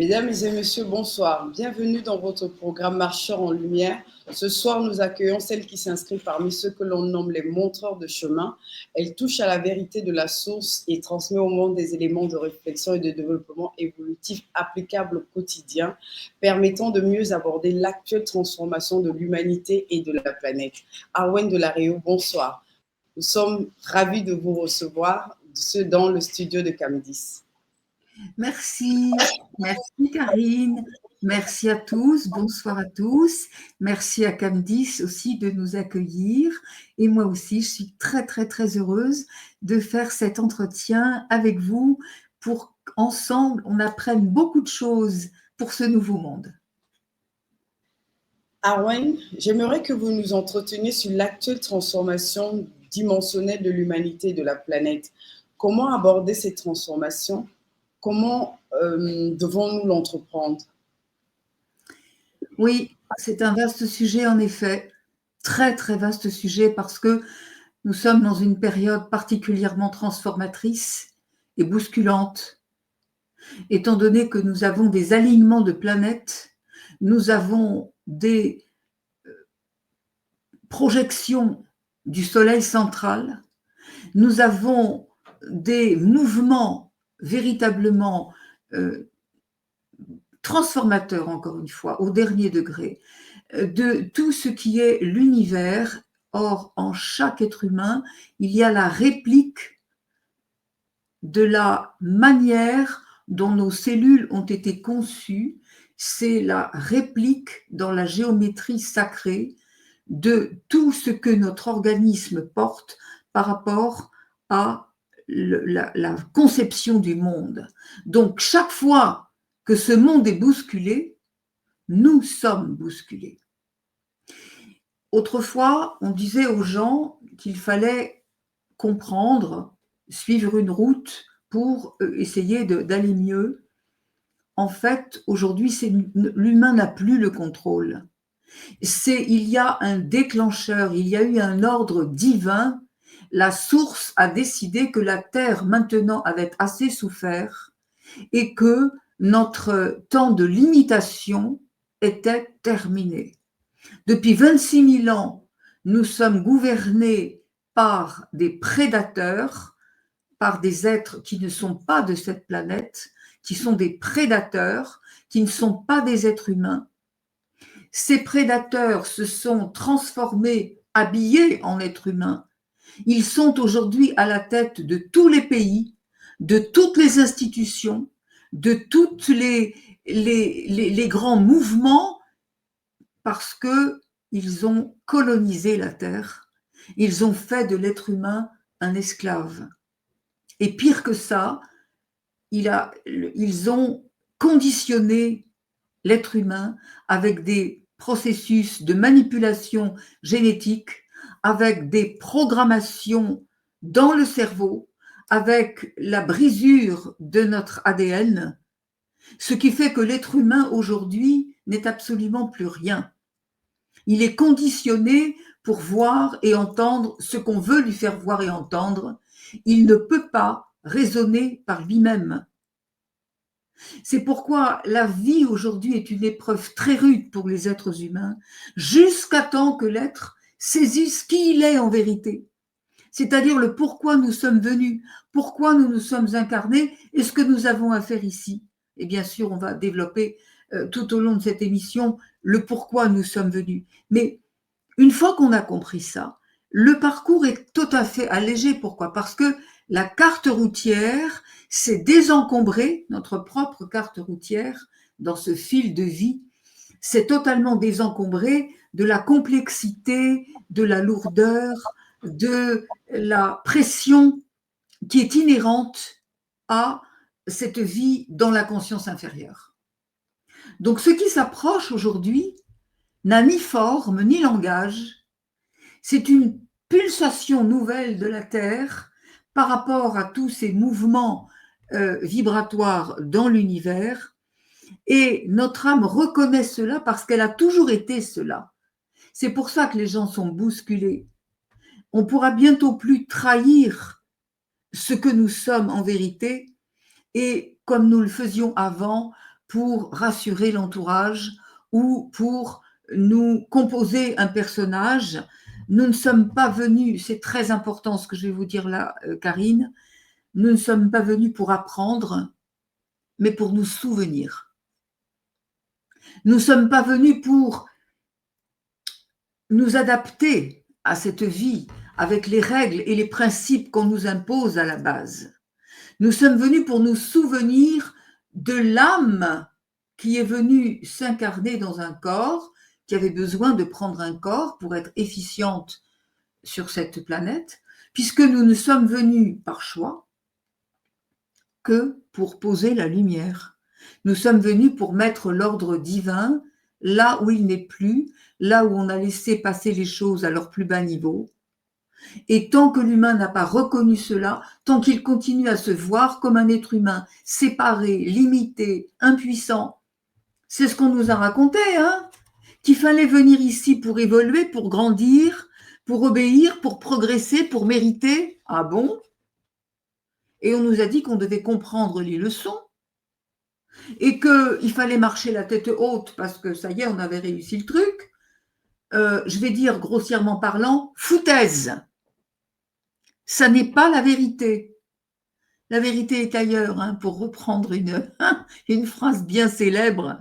Mesdames et messieurs, bonsoir. Bienvenue dans votre programme Marcheurs en Lumière. Ce soir, nous accueillons celle qui s'inscrit parmi ceux que l'on nomme les montreurs de chemin. Elle touche à la vérité de la source et transmet au monde des éléments de réflexion et de développement évolutif applicables au quotidien, permettant de mieux aborder l'actuelle transformation de l'humanité et de la planète. Arwen de la Réau, bonsoir. Nous sommes ravis de vous recevoir dans le studio de Camdis. Merci Karine, merci à tous, bonsoir à tous, merci à Camdis aussi de nous accueillir et moi aussi je suis très heureuse de faire cet entretien avec vous pour qu'ensemble on apprenne beaucoup de choses pour ce nouveau monde. Arwen, j'aimerais que vous nous entreteniez sur l'actuelle transformation dimensionnelle de l'humanité et de la planète. Comment aborder cette transformation? Comment devons-nous l'entreprendre? Oui, c'est un vaste sujet en effet, très vaste sujet parce que nous sommes dans une période particulièrement transformatrice et bousculante. Étant donné que nous avons des alignements de planètes, nous avons des projections du Soleil central, nous avons des mouvements véritablement transformateurs, encore une fois, au dernier degré, de tout ce qui est l'univers. Or, en chaque être humain, il y a la réplique de la manière dont nos cellules ont été conçues, c'est la réplique dans la géométrie sacrée de tout ce que notre organisme porte par rapport à la conception du monde. Donc, chaque fois que ce monde est bousculé, nous sommes bousculés. Autrefois, on disait aux gens qu'il fallait comprendre, suivre une route pour essayer d'aller mieux. En fait, aujourd'hui, l'humain n'a plus le contrôle. Il y a un déclencheur, il y a eu un ordre divin. La source a décidé que la Terre maintenant avait assez souffert et que notre temps de limitation était terminé. Depuis 26 000 ans, nous sommes gouvernés par des prédateurs, par des êtres qui ne sont pas de cette planète, qui sont des prédateurs, qui ne sont pas des êtres humains. Ces prédateurs se sont transformés, habillés en êtres humains. Ils sont aujourd'hui à la tête de tous les pays, de toutes les institutions, de tous les grands mouvements, parce qu'ils ont colonisé la Terre. Ils ont fait de l'être humain un esclave. Et pire que ça, ils ont conditionné l'être humain avec des processus de manipulation génétique, avec des programmations dans le cerveau, avec la brisure de notre ADN, ce qui fait que l'être humain aujourd'hui n'est absolument plus rien. Il est conditionné pour voir et entendre ce qu'on veut lui faire voir et entendre. Il ne peut pas raisonner par lui-même. C'est pourquoi la vie aujourd'hui est une épreuve très rude pour les êtres humains, jusqu'à temps que l'être saisisse qui il est en vérité. C'est-à-dire le pourquoi nous sommes venus, pourquoi nous nous sommes incarnés et ce que nous avons à faire ici. Et bien sûr, on va développer tout au long de cette émission le pourquoi nous sommes venus. Mais une fois qu'on a compris ça, le parcours est tout à fait allégé. Pourquoi? Parce que la carte routière s'est désencombrée, notre propre carte routière, dans ce fil de vie, s'est totalement désencombrée de la complexité, de la lourdeur, de la pression qui est inhérente à cette vie dans la conscience inférieure. Donc ce qui s'approche aujourd'hui n'a ni forme ni langage, c'est une pulsation nouvelle de la Terre par rapport à tous ces mouvements vibratoires dans l'univers, et notre âme reconnaît cela parce qu'elle a toujours été cela. C'est pour ça que les gens sont bousculés. On pourra bientôt plus trahir ce que nous sommes en vérité, et comme nous le faisions avant, pour rassurer l'entourage ou pour nous composer un personnage. Nous ne sommes pas venus, c'est très important ce que je vais vous dire là, Karine, nous ne sommes pas venus pour apprendre, mais pour nous souvenir. Nous ne sommes pas venus pour nous adapter à cette vie avec les règles et les principes qu'on nous impose à la base. Nous sommes venus pour nous souvenir de l'âme qui est venue s'incarner dans un corps, qui avait besoin de prendre un corps pour être efficiente sur cette planète, puisque nous ne sommes venus par choix que pour poser la lumière. Nous sommes venus pour mettre l'ordre divin là où il n'est plus, là où on a laissé passer les choses à leur plus bas niveau. Et tant que l'humain n'a pas reconnu cela, tant qu'il continue à se voir comme un être humain séparé, limité, impuissant, c'est ce qu'on nous a raconté, hein, qu'il fallait venir ici pour évoluer, pour grandir, pour obéir, pour progresser, pour mériter. Ah bon? Et on nous a dit qu'on devait comprendre les leçons et qu'il fallait marcher la tête haute parce que ça y est, on avait réussi le truc. Je vais dire grossièrement parlant, foutaise. Ça n'est pas la vérité. La vérité est ailleurs, hein, pour reprendre une phrase bien célèbre.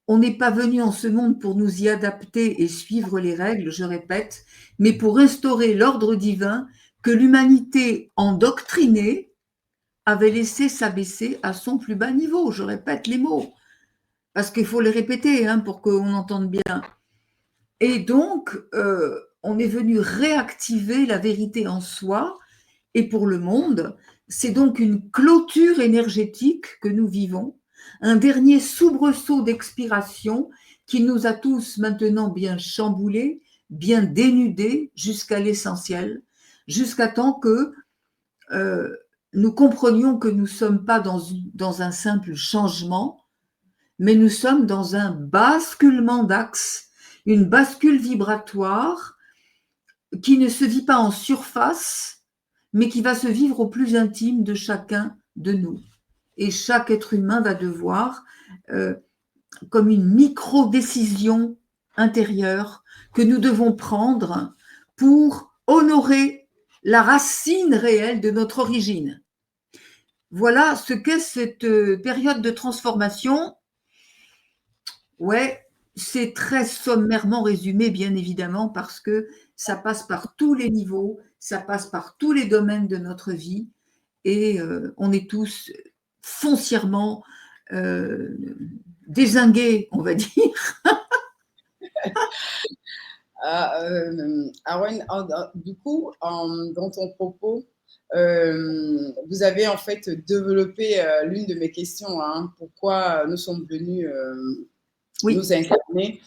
On n'est pas venu en ce monde pour nous y adapter et suivre les règles, je répète, mais pour instaurer l'ordre divin que l'humanité endoctrinée avait laissé s'abaisser à son plus bas niveau. Je répète les mots, parce qu'il faut les répéter, hein, pour qu'on entende bien. Et donc, on est venu réactiver la vérité en soi et pour le monde. C'est donc une clôture énergétique que nous vivons, un dernier soubresaut d'expiration qui nous a tous maintenant bien chamboulés, bien dénudés jusqu'à l'essentiel, jusqu'à temps que nous comprenions que nous ne sommes pas dans un simple changement, mais nous sommes dans un basculement d'axe, une bascule vibratoire qui ne se vit pas en surface, mais qui va se vivre au plus intime de chacun de nous. Et chaque être humain va devoir, comme une micro-décision intérieure, que nous devons prendre pour honorer la racine réelle de notre origine. Voilà ce qu'est cette période de transformation. Ouais, c'est très sommairement résumé, bien évidemment, parce que ça passe par tous les niveaux, ça passe par tous les domaines de notre vie, et on est tous foncièrement dézingués, on va dire. Arwen, du coup, dans ton propos, vous avez en fait développé l'une de mes questions, hein, pourquoi nous sommes venus nous incarner.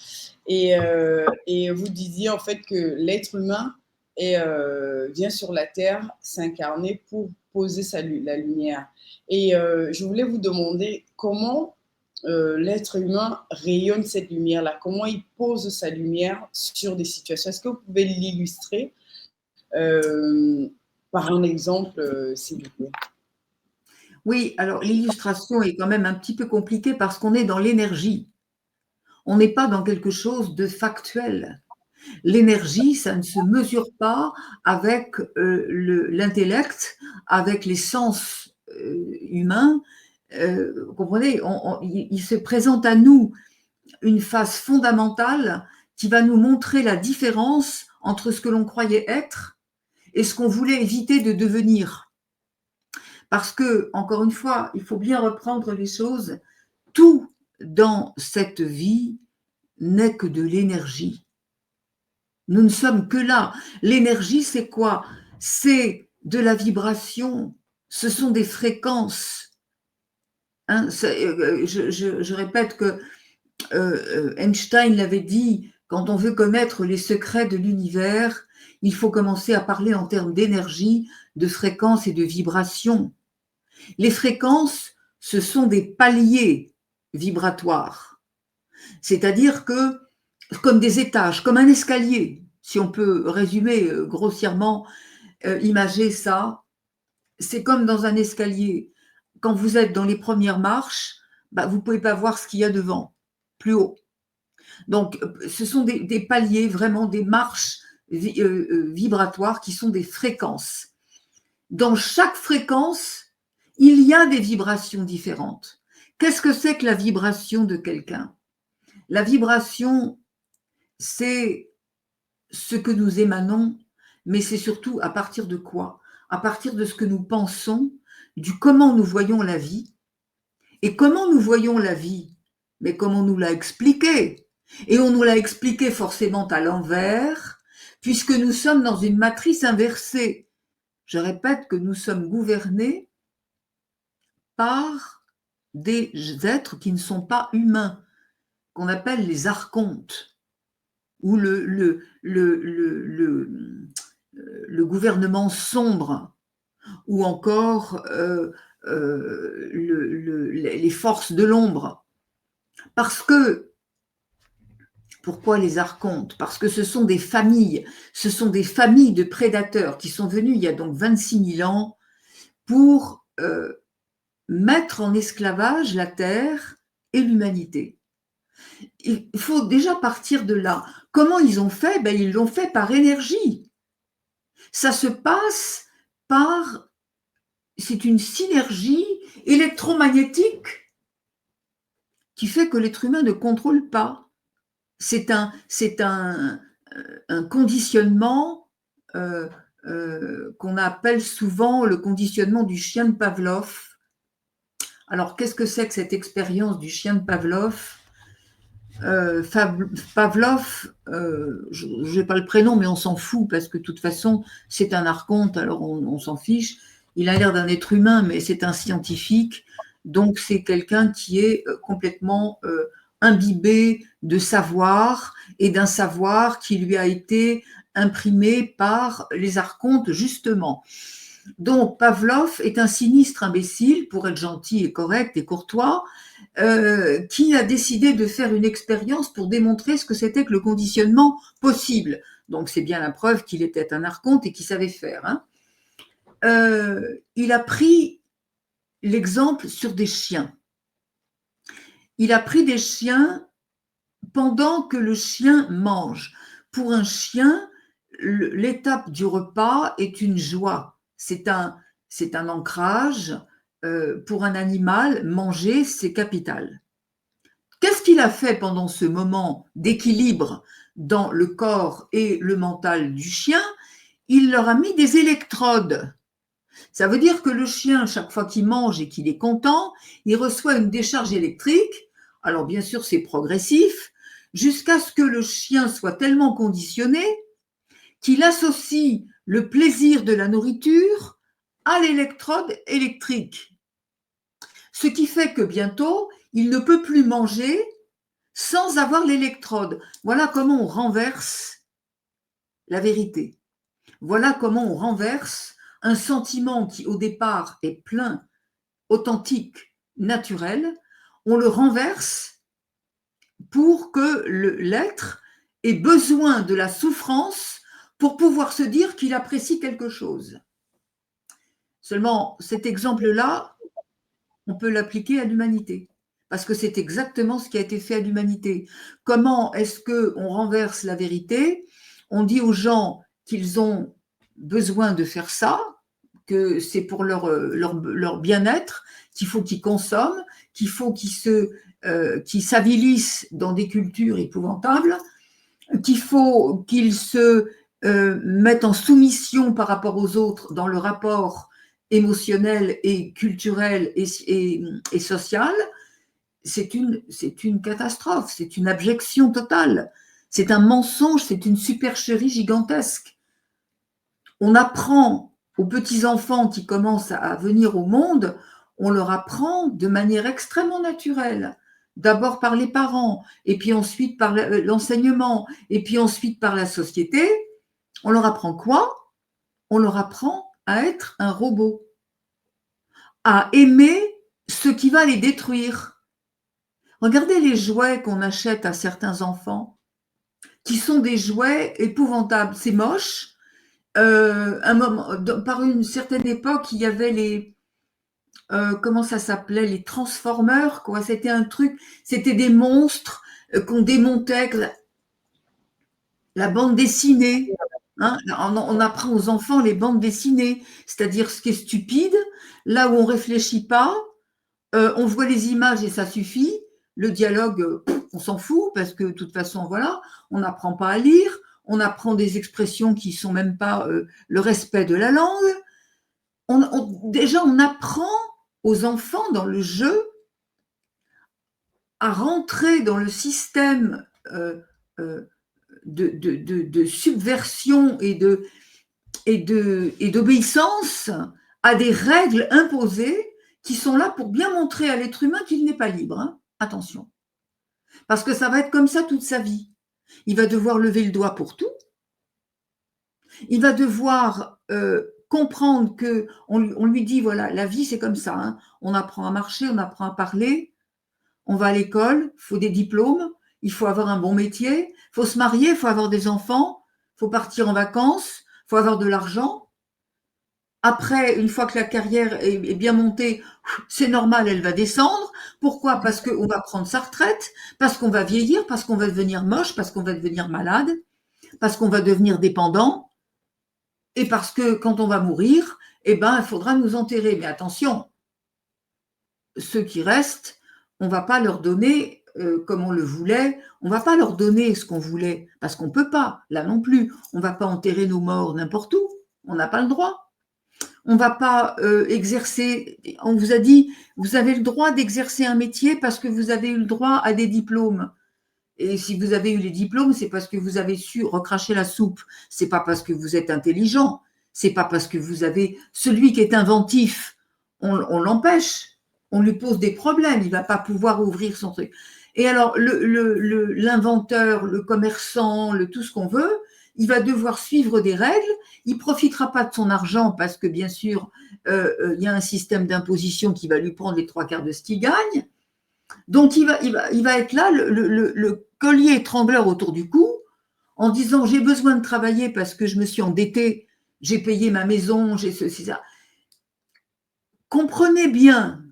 Et vous disiez en fait que l'être humain vient sur la Terre s'incarner pour poser la lumière. Et je voulais vous demander comment l'être humain rayonne cette lumière-là, comment il pose sa lumière sur des situations. Est-ce que vous pouvez l'illustrer par un exemple, s'il vous plaît? Oui, alors l'illustration est quand même un petit peu compliquée parce qu'on est dans l'énergie. On n'est pas dans quelque chose de factuel. L'énergie, ça ne se mesure pas avec l'intellect, avec les sens humains. Vous comprenez, il se présente à nous une phase fondamentale qui va nous montrer la différence entre ce que l'on croyait être et ce qu'on voulait éviter de devenir. Parce que, encore une fois, il faut bien reprendre les choses. Tout dans cette vie n'est que de l'énergie. Nous ne sommes que là. L'énergie, c'est quoi? C'est de la vibration. Ce sont des fréquences. Hein, je répète que Einstein l'avait dit, quand on veut connaître les secrets de l'univers, il faut commencer à parler en termes d'énergie, de fréquences et de vibrations. Les fréquences, ce sont des paliers vibratoires. C'est-à-dire que, comme des étages, comme un escalier, si on peut résumer grossièrement, imager ça, c'est comme dans un escalier. Quand vous êtes dans les premières marches, vous ne pouvez pas voir ce qu'il y a devant, plus haut. Donc, ce sont des paliers, vraiment des marches vibratoires qui sont des fréquences. Dans chaque fréquence, il y a des vibrations différentes. Qu'est-ce que c'est que la vibration de quelqu'un? La vibration, c'est ce que nous émanons, mais c'est surtout à partir de quoi? À partir de ce que nous pensons, du comment nous voyons la vie. Et comment nous voyons la vie? Mais comme on nous l'a expliqué. Et on nous l'a expliqué forcément à l'envers, puisque nous sommes dans une matrice inversée. Je répète que nous sommes gouvernés par des êtres qui ne sont pas humains, qu'on appelle les archontes, ou le gouvernement sombre, ou encore les forces de l'ombre. Parce que, pourquoi les archontes? Parce que ce sont des familles de prédateurs qui sont venus il y a donc 26 000 ans pour mettre en esclavage la terre et l'humanité. Il faut déjà partir de là. Comment ils ont fait? Ils l'ont fait par énergie. Ça se passe par... C'est une synergie électromagnétique qui fait que l'être humain ne contrôle pas. C'est un conditionnement qu'on appelle souvent le conditionnement du chien de Pavlov. Alors, qu'est-ce que c'est que cette expérience du chien de Pavlov? Pavlov, je n'ai pas le prénom, mais on s'en fout parce que de toute façon, c'est un archonte, alors on s'en fiche. Il a l'air d'un être humain, mais c'est un scientifique. Donc, c'est quelqu'un qui est complètement imbibé de savoir et d'un savoir qui lui a été imprimé par les archontes, justement. Donc, Pavlov est un sinistre imbécile, pour être gentil et correct et courtois, qui a décidé de faire une expérience pour démontrer ce que c'était que le conditionnement possible. Donc, c'est bien la preuve qu'il était un archonte et qu'il savait faire. Hein. Il a pris l'exemple sur des chiens. Il a pris des chiens pendant que le chien mange. Pour un chien, l'étape du repas est une joie. C'est un ancrage. Pour un animal, manger, c'est capital. Qu'est-ce qu'il a fait pendant ce moment d'équilibre dans le corps et le mental du chien? Il leur a mis des électrodes. Ça veut dire que le chien, chaque fois qu'il mange et qu'il est content, il reçoit une décharge électrique. Alors bien sûr, c'est progressif, jusqu'à ce que le chien soit tellement conditionné qu'il associe le plaisir de la nourriture à l'électrode électrique. Ce qui fait que bientôt, il ne peut plus manger sans avoir l'électrode. Voilà comment on renverse la vérité. Voilà comment on renverse un sentiment qui, au départ, est plein, authentique, naturel. On le renverse pour que l'être ait besoin de la souffrance pour pouvoir se dire qu'il apprécie quelque chose. Seulement, cet exemple-là, on peut l'appliquer à l'humanité, parce que c'est exactement ce qui a été fait à l'humanité. Comment est-ce qu'on renverse la vérité? On dit aux gens qu'ils ont besoin de faire ça, que c'est pour leur bien-être, qu'il faut qu'ils consomment, qu'il faut qu'ils s'avilissent dans des cultures épouvantables, qu'il faut qu'ils se mettent en soumission par rapport aux autres dans le rapport émotionnel et culturel et social. C'est une catastrophe, c'est une abjection totale, c'est un mensonge, c'est une supercherie gigantesque. On apprend aux petits-enfants qui commencent à venir au monde, on leur apprend de manière extrêmement naturelle, d'abord par les parents, et puis ensuite par l'enseignement, et puis ensuite par la société. On leur apprend quoi? On leur apprend à être un robot, à aimer ce qui va les détruire. Regardez les jouets qu'on achète à certains enfants, qui sont des jouets épouvantables. C'est moche. Par une certaine époque, il y avait comment ça s'appelait, les Transformers, quoi. C'était un truc, c'était des monstres qu'on démontait avec la bande dessinée. Hein. On apprend aux enfants les bandes dessinées, c'est-à-dire ce qui est stupide, là où on réfléchit pas, on voit les images et ça suffit. Le dialogue, on s'en fout parce que de toute façon, voilà, on n'apprend pas à lire, on apprend des expressions qui sont même pas le respect de la langue. Déjà, on apprend aux enfants dans le jeu à rentrer dans le système de subversion et d'obéissance à des règles imposées qui sont là pour bien montrer à l'être humain qu'il n'est pas libre. Hein. Attention. Parce que ça va être comme ça toute sa vie. Il va devoir lever le doigt pour tout. Il va devoir comprendre qu'on lui dit, voilà, la vie c'est comme ça. Hein. On apprend à marcher, on apprend à parler, on va à l'école, il faut des diplômes, il faut avoir un bon métier, il faut se marier, il faut avoir des enfants, il faut partir en vacances, il faut avoir de l'argent. Après, une fois que la carrière est bien montée, c'est normal, elle va descendre. Pourquoi? Parce qu'on va prendre sa retraite, parce qu'on va vieillir, parce qu'on va devenir moche, parce qu'on va devenir malade, parce qu'on va devenir dépendant, et parce que quand on va mourir, eh ben, il faudra nous enterrer. Mais attention, ceux qui restent, on ne va pas leur donner comme on le voulait, on ne va pas leur donner ce qu'on voulait, parce qu'on ne peut pas, là non plus. On ne va pas enterrer nos morts n'importe où, on n'a pas le droit. On ne va pas exercer, on vous a dit, vous avez le droit d'exercer un métier parce que vous avez eu le droit à des diplômes. Et si vous avez eu les diplômes, c'est parce que vous avez su recracher la soupe. C'est pas parce que vous êtes intelligent. C'est pas parce que vous avez… Celui qui est inventif, on l'empêche. On lui pose des problèmes. Il va pas pouvoir ouvrir son truc. Et alors, l'inventeur, le commerçant, tout ce qu'on veut, il va devoir suivre des règles. Il ne profitera pas de son argent parce que, bien sûr, il y a un système d'imposition qui va lui prendre les 3/4 de ce qu'il gagne. Donc, il va être là, le collier étrangleur autour du cou, en disant « j'ai besoin de travailler parce que je me suis endetté, j'ai payé ma maison, j'ai ceci, ça ». Comprenez bien,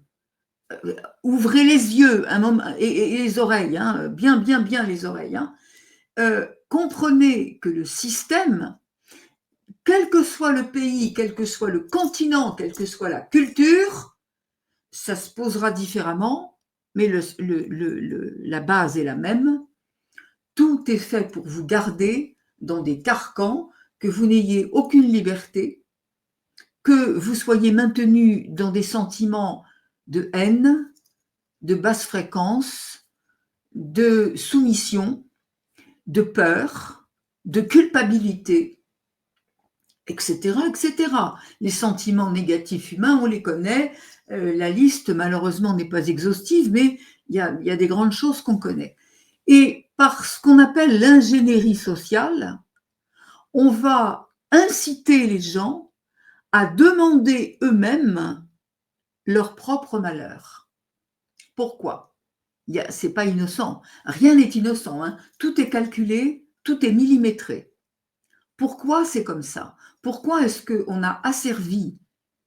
ouvrez les yeux un moment, et les oreilles, hein, bien les oreilles. Hein. Comprenez que le système, quel que soit le pays, quel que soit le continent, quelle que soit la culture, ça se posera différemment, mais la base est la même. Tout est fait pour vous garder dans des carcans, que vous n'ayez aucune liberté, que vous soyez maintenu dans des sentiments de haine, de basse fréquence, de soumission, de peur, de culpabilité, etc., etc. Les sentiments négatifs humains, on les connaît. La liste, malheureusement, n'est pas exhaustive, mais il y a des grandes choses qu'on connaît. Et par ce qu'on appelle l'ingénierie sociale, on va inciter les gens à demander eux-mêmes leur propre malheur. Pourquoi? C'est pas innocent. Rien n'est innocent. Hein. Tout est calculé, tout est millimétré. Pourquoi c'est comme ça? Pourquoi est-ce qu'on a asservi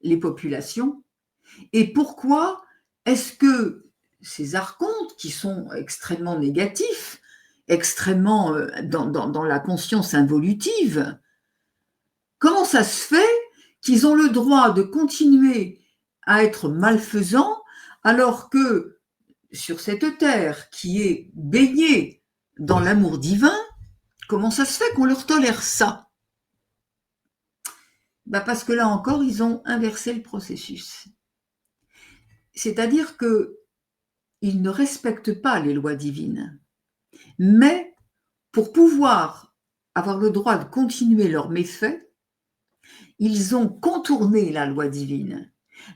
les populations? Et pourquoi est-ce que ces archontes, qui sont extrêmement négatifs, extrêmement dans la conscience involutive, comment ça se fait qu'ils ont le droit de continuer à être malfaisants alors que sur cette terre qui est baignée dans l'amour divin, comment ça se fait qu'on leur tolère ça? Parce que là encore, ils ont inversé le processus. C'est-à-dire qu'ils ne respectent pas les lois divines. Mais pour pouvoir avoir le droit de continuer leurs méfaits, ils ont contourné la loi divine.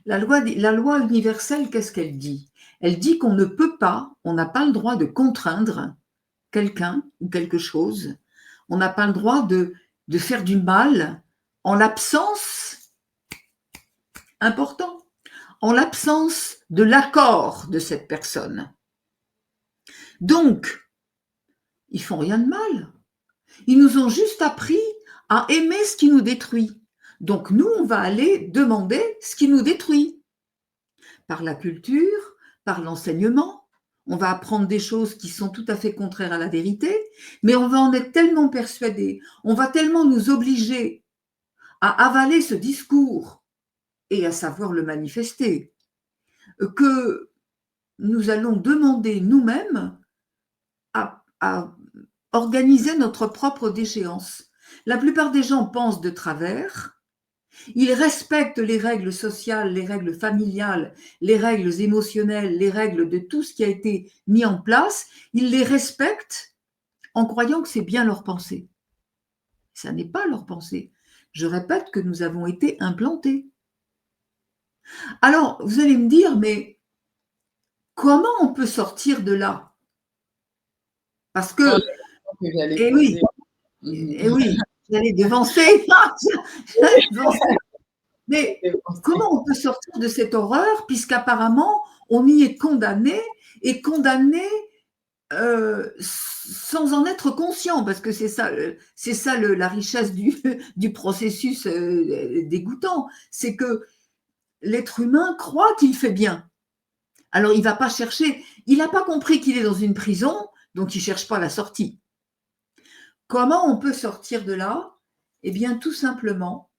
La loi universelle, qu'est-ce qu'elle dit? Elle dit qu'on ne peut pas, on n'a pas le droit de contraindre quelqu'un ou quelque chose, on n'a pas le droit de faire du mal en l'absence, important, en l'absence de l'accord de cette personne. Donc, ils font rien de mal. Ils nous ont juste appris à aimer ce qui nous détruit. Donc, nous, on va aller demander ce qui nous détruit. par la culture, par l'enseignement. On va apprendre des choses qui sont tout à fait contraires à la vérité, mais on va en être tellement persuadé, on va tellement nous obliger à avaler ce discours et à savoir le manifester, que nous allons demander nous-mêmes à organiser notre propre déchéance. La plupart des gens pensent de travers. Ils respectent les règles sociales, les règles familiales, les règles émotionnelles, les règles de tout ce qui a été mis en place. Ils les respectent en croyant que c'est bien leur pensée. Ça n'est pas leur pensée. Je répète que nous avons été implantés. Alors, vous allez me dire, mais comment on peut sortir de là? Parce que, eh oui, j'allais devancer. Mais comment on peut sortir de cette horreur puisqu'apparemment on y est condamné et condamné sans en être conscient, parce que c'est ça la richesse du processus dégoûtant, c'est que l'être humain croit qu'il fait bien. Alors il ne va pas chercher, il n'a pas compris qu'il est dans une prison, donc il ne cherche pas la sortie. Comment on peut sortir de là? Eh bien tout simplement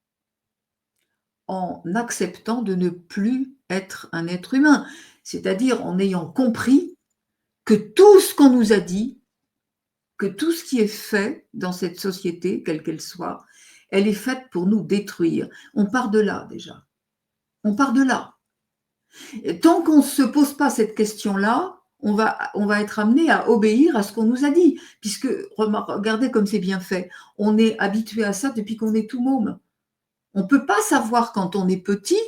en acceptant de ne plus être un être humain, c'est-à-dire en ayant compris que tout ce qu'on nous a dit, que tout ce qui est fait dans cette société, quelle qu'elle soit, elle est faite pour nous détruire. On part de là déjà. On part de là. Et tant qu'on ne se pose pas cette question-là, on va être amené à obéir à ce qu'on nous a dit, puisque, regardez comme c'est bien fait, on est habitué à ça depuis qu'on est tout môme. On ne peut pas savoir quand on est petit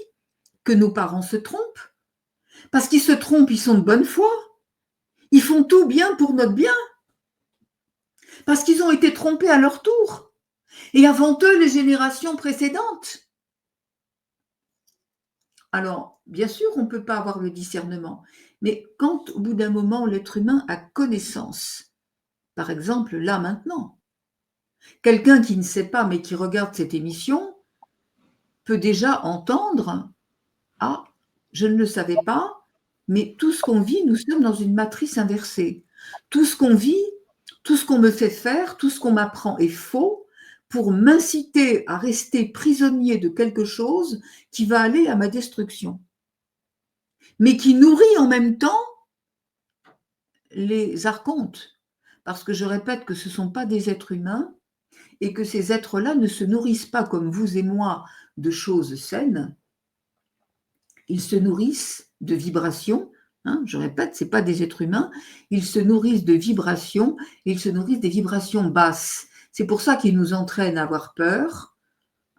que nos parents se trompent, parce qu'ils se trompent, ils sont de bonne foi, ils font tout bien pour notre bien, parce qu'ils ont été trompés à leur tour, et avant eux, les générations précédentes. Alors, bien sûr, on ne peut pas avoir le discernement, mais quand, au bout d'un moment, l'être humain a connaissance, par exemple, là, maintenant, quelqu'un qui ne sait pas, mais qui regarde cette émission, peut déjà entendre « Ah, je ne le savais pas, mais tout ce qu'on vit, nous sommes dans une matrice inversée. Tout ce qu'on vit, tout ce qu'on me fait faire, tout ce qu'on m'apprend est faux pour m'inciter à rester prisonnier de quelque chose qui va aller à ma destruction, mais qui nourrit en même temps les archontes. Parce que je répète que ce ne sont pas des êtres humains et que ces êtres-là ne se nourrissent pas comme vous et moi de choses saines. Ils se nourrissent de vibrations, je répète, ce n'est pas des êtres humains, ils se nourrissent de vibrations, ils se nourrissent des vibrations basses. C'est pour ça qu'ils nous entraînent à avoir peur,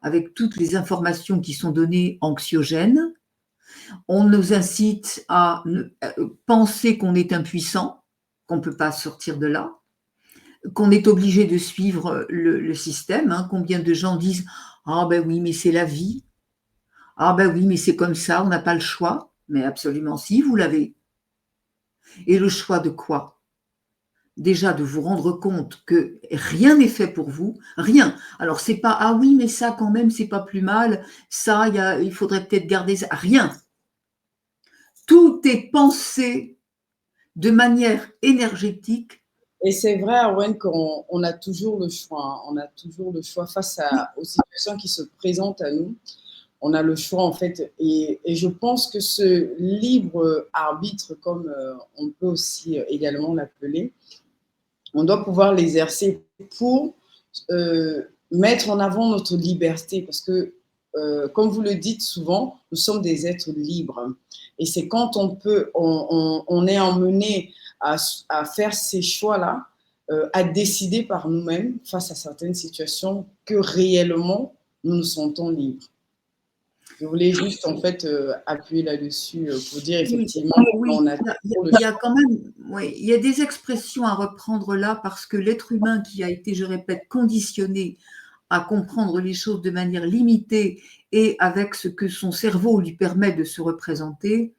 avec toutes les informations qui sont données anxiogènes. On nous incite à penser qu'on est impuissant, qu'on ne peut pas sortir de là, qu'on est obligé de suivre le système. Combien de gens disent « Ah ben oui, mais c'est la vie ». Ah ben oui, mais c'est comme ça, on n'a pas le choix. Mais absolument si, vous l'avez. Et le choix de quoi? Déjà de vous rendre compte que rien n'est fait pour vous, rien. Alors c'est pas, ah oui, mais ça quand même, c'est pas plus mal, ça, il faudrait peut-être garder ça. Rien. Tout est pensé de manière énergétique. Et c'est vrai, Arwen, qu'on a toujours le choix. On a toujours le choix face aux situations qui se présentent à nous. On a le choix, en fait. Et je pense que ce libre arbitre, comme on peut aussi également l'appeler, on doit pouvoir l'exercer pour mettre en avant notre liberté. Parce que, comme vous le dites souvent, nous sommes des êtres libres. Et c'est quand on est emmené à faire ces choix-là, à décider par nous-mêmes face à certaines situations que réellement nous nous sentons libres. Je voulais juste en fait appuyer là-dessus pour dire effectivement qu'on a il y a quand même, il y a des expressions à reprendre là parce que l'être humain qui a été, je répète, conditionné à comprendre les choses de manière limitée et avec ce que son cerveau lui permet de se représenter,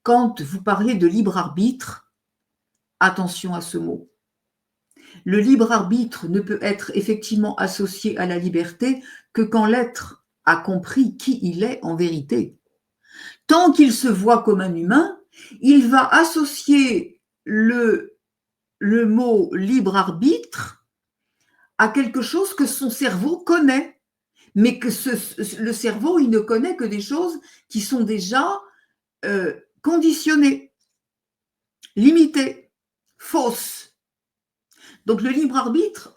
quand vous parlez de libre arbitre, attention à ce mot. Le libre arbitre ne peut être effectivement associé à la liberté que quand l'être a compris qui il est en vérité. tant qu'il se voit comme un humain, il va associer le mot libre arbitre à quelque chose que son cerveau connaît, mais que le cerveau, il ne connaît que des choses qui sont déjà conditionnées, limitées, fausses. Donc le libre arbitre,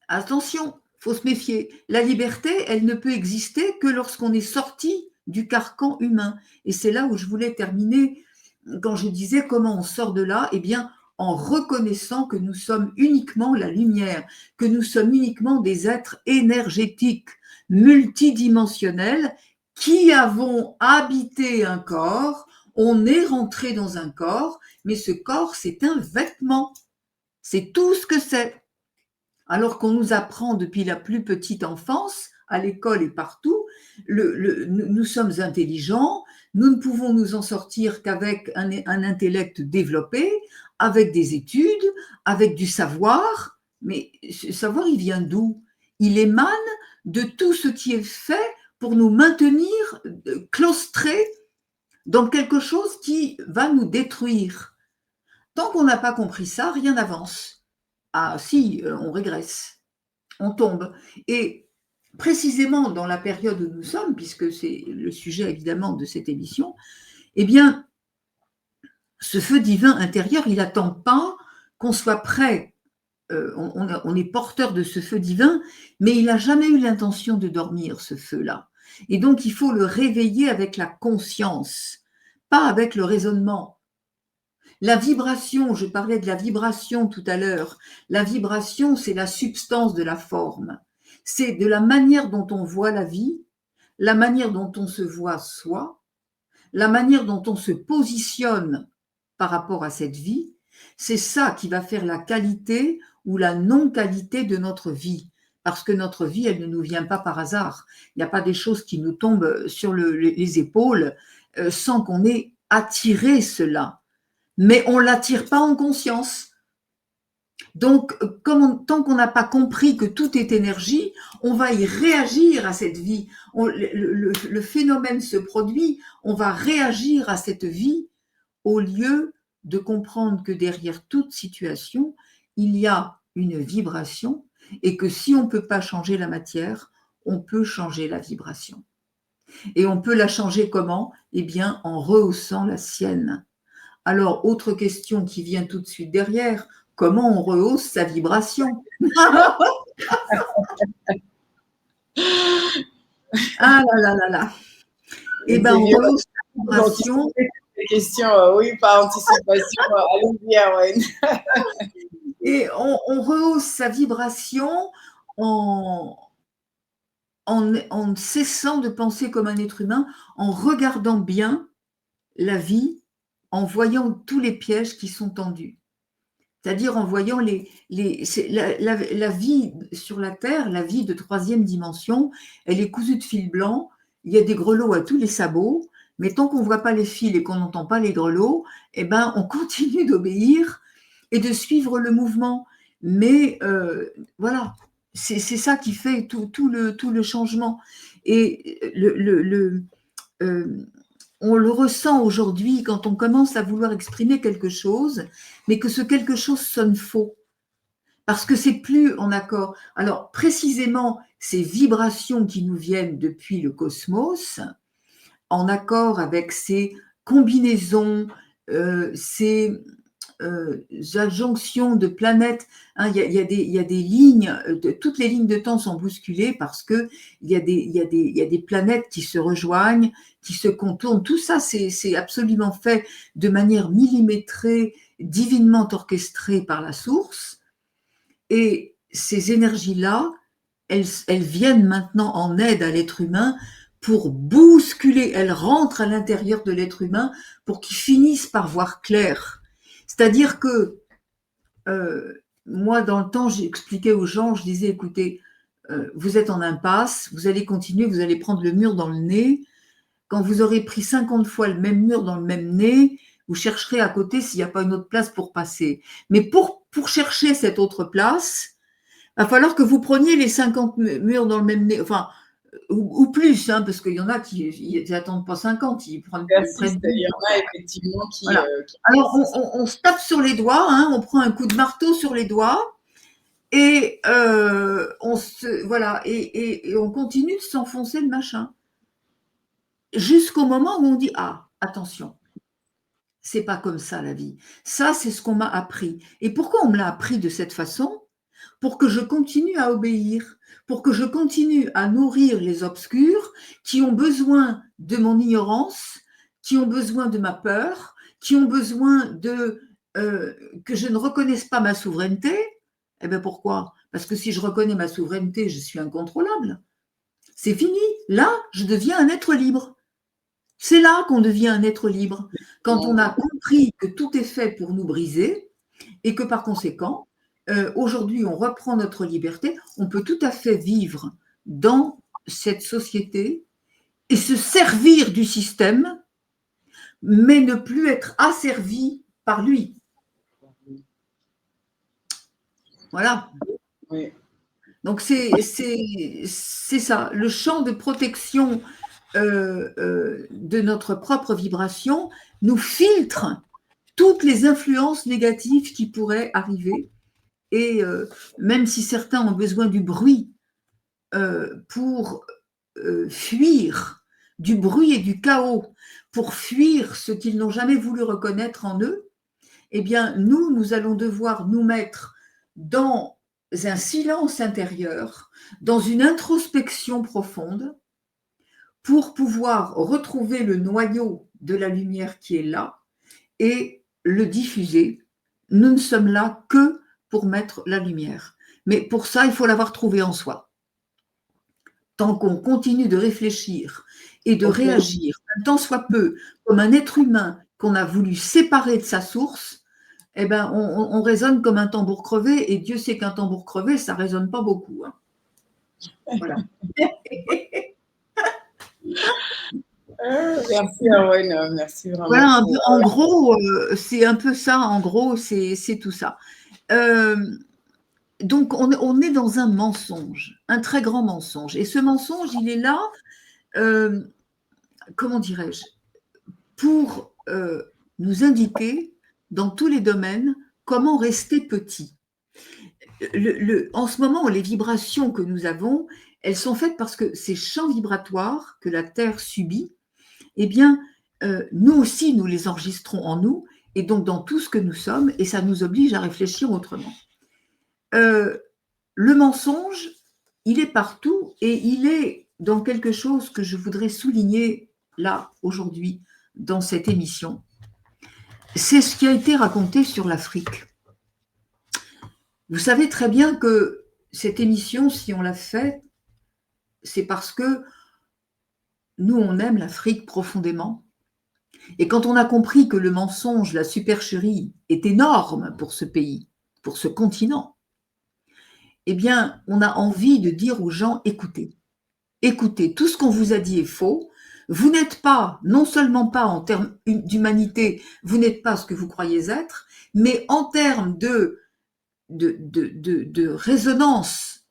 attention, il faut se méfier. La liberté, elle ne peut exister que lorsqu'on est sorti du carcan humain. Et c'est là où je voulais terminer quand je disais comment on sort de là. Eh bien, en reconnaissant que nous sommes uniquement la lumière, que nous sommes uniquement des êtres énergétiques, multidimensionnels, qui avons habité un corps. On est rentré dans un corps, mais ce corps, c'est un vêtement. C'est tout ce que c'est. Alors qu'on nous apprend depuis la plus petite enfance, à l'école et partout, nous sommes intelligents, nous ne pouvons nous en sortir qu'avec un intellect développé, avec des études, avec du savoir. Mais ce savoir, il vient d'où? Il émane de tout ce qui est fait pour nous maintenir claustrés dans quelque chose qui va nous détruire. Tant qu'on n'a pas compris ça, rien n'avance. Ah si, on régresse, on tombe. Et précisément dans la période où nous sommes, puisque c'est le sujet évidemment de cette émission, eh bien, ce feu divin intérieur, il n'attend pas qu'on soit prêt. On est porteur de ce feu divin, mais il n'a jamais eu l'intention de dormir, ce feu-là. Et donc, il faut le réveiller avec la conscience, pas avec le raisonnement. La vibration, je parlais de la vibration tout à l'heure, la vibration, c'est la substance de la forme. C'est de la manière dont on voit la vie, la manière dont on se voit soi, la manière dont on se positionne par rapport à cette vie. C'est ça qui va faire la qualité ou la non-qualité de notre vie. Parce que notre vie, elle ne nous vient pas par hasard. Il n'y a pas des choses qui nous tombent sur les épaules sans qu'on ait attiré cela. Mais on ne l'attire pas en conscience. Donc, tant qu'on n'a pas compris que tout est énergie, on va y réagir à cette vie. Le phénomène se produit, on va réagir à cette vie au lieu de comprendre que derrière toute situation, il y a une vibration et que si on ne peut pas changer la matière, on peut changer la vibration. Et on peut la changer comment? Eh bien, en rehaussant la sienne. Alors, autre question qui vient tout de suite derrière, comment on rehausse sa vibration? Ah là là là là. Eh bien, on rehausse sa vibration. Questions, oui, par anticipation, allez-y, Erwan. Et on rehausse sa vibration en cessant de penser comme un être humain, en regardant bien la vie, en voyant tous les pièges qui sont tendus. C'est-à-dire en voyant la vie sur la Terre, la vie de troisième dimension, elle est cousue de fil blanc, il y a des grelots à tous les sabots, mais tant qu'on ne voit pas les fils et qu'on n'entend pas les grelots, eh ben, on continue d'obéir et de suivre le mouvement. Mais voilà, c'est ça qui fait tout le changement. Et on le ressent aujourd'hui quand on commence à vouloir exprimer quelque chose, mais que ce quelque chose sonne faux, parce que c'est plus en accord. Alors précisément, ces vibrations qui nous viennent depuis le cosmos, en accord avec ces combinaisons, ces adjonctions de planètes, hein, il y a des lignes, toutes les lignes de temps sont bousculées parce que il y a des planètes qui se rejoignent, qui se contournent. Tout ça, c'est absolument fait de manière millimétrée, divinement orchestrée par la source. Et ces énergies-là, elles viennent maintenant en aide à l'être humain pour bousculer. Elles rentrent à l'intérieur de l'être humain pour qu'il finisse par voir clair. C'est-à-dire que moi, dans le temps, j'expliquais aux gens, je disais, écoutez, vous êtes en impasse, vous allez continuer, vous allez prendre le mur dans le nez. Quand vous aurez pris 50 fois le même mur dans le même nez, vous chercherez à côté s'il n'y a pas une autre place pour passer. Mais pour chercher cette autre place, il va falloir que vous preniez les 50 murs dans le même nez. Enfin, ou plus, hein, parce qu'il y en a qui n'attendent pas 50, ils prennent Il y en a effectivement qui. Voilà. Alors, on se tape sur les doigts, hein, on prend un coup de marteau sur les doigts et et on continue de s'enfoncer le machin jusqu'au moment où on dit ah, attention, c'est pas comme ça la vie. Ça, c'est ce qu'on m'a appris. Et pourquoi on me l'a appris de cette façon? Pour que je continue à obéir, pour que je continue à nourrir les obscurs qui ont besoin de mon ignorance, qui ont besoin de ma peur, qui ont besoin que je ne reconnaisse pas ma souveraineté. Eh bien pourquoi? Parce que si je reconnais ma souveraineté, je suis incontrôlable. C'est fini. Là, je deviens un être libre. C'est là qu'on devient un être libre, quand on a compris que tout est fait pour nous briser et que par conséquent, aujourd'hui, on reprend notre liberté, on peut tout à fait vivre dans cette société et se servir du système, mais ne plus être asservi par lui. Voilà. Oui. Donc, c'est ça, le champ de protection de notre propre vibration nous filtre toutes les influences négatives qui pourraient arriver. Et même si certains ont besoin du bruit pour fuir, du bruit et du chaos, pour fuir ce qu'ils n'ont jamais voulu reconnaître en eux, eh bien, nous allons devoir nous mettre dans un silence intérieur, dans une introspection profonde, pour pouvoir retrouver le noyau de la lumière qui est là et le diffuser. Nous ne sommes là que pour mettre la lumière. Mais pour ça, il faut l'avoir trouvé en soi. Tant qu'on continue de réfléchir et de réagir, tant soit peu, comme un être humain qu'on a voulu séparer de sa source, eh ben, on résonne comme un tambour crevé, et Dieu sait qu'un tambour crevé, ça ne résonne pas beaucoup. Hein. Voilà. Merci Arwen, merci vraiment. Voilà, en gros, c'est un peu ça, en gros, c'est tout ça. Donc, on est dans un mensonge, un très grand mensonge. Et ce mensonge, il est là, comment dirais-je, pour nous indiquer dans tous les domaines comment rester petit. En ce moment, les vibrations que nous avons, elles sont faites parce que ces champs vibratoires que la Terre subit, eh bien, nous aussi, nous les enregistrons en nous, et donc dans tout ce que nous sommes, et ça nous oblige à réfléchir autrement. Le mensonge, il est partout, et il est dans quelque chose que je voudrais souligner là, aujourd'hui, dans cette émission. C'est ce qui a été raconté sur l'Afrique. Vous savez très bien que cette émission, si on l'a fait, c'est parce que nous, on aime l'Afrique profondément. Et quand on a compris que le mensonge, la supercherie est énorme pour ce pays, pour ce continent, eh bien, on a envie de dire aux gens, écoutez, tout ce qu'on vous a dit est faux. Vous n'êtes pas, non seulement pas en termes d'humanité, vous n'êtes pas ce que vous croyez être, mais en termes de résonance,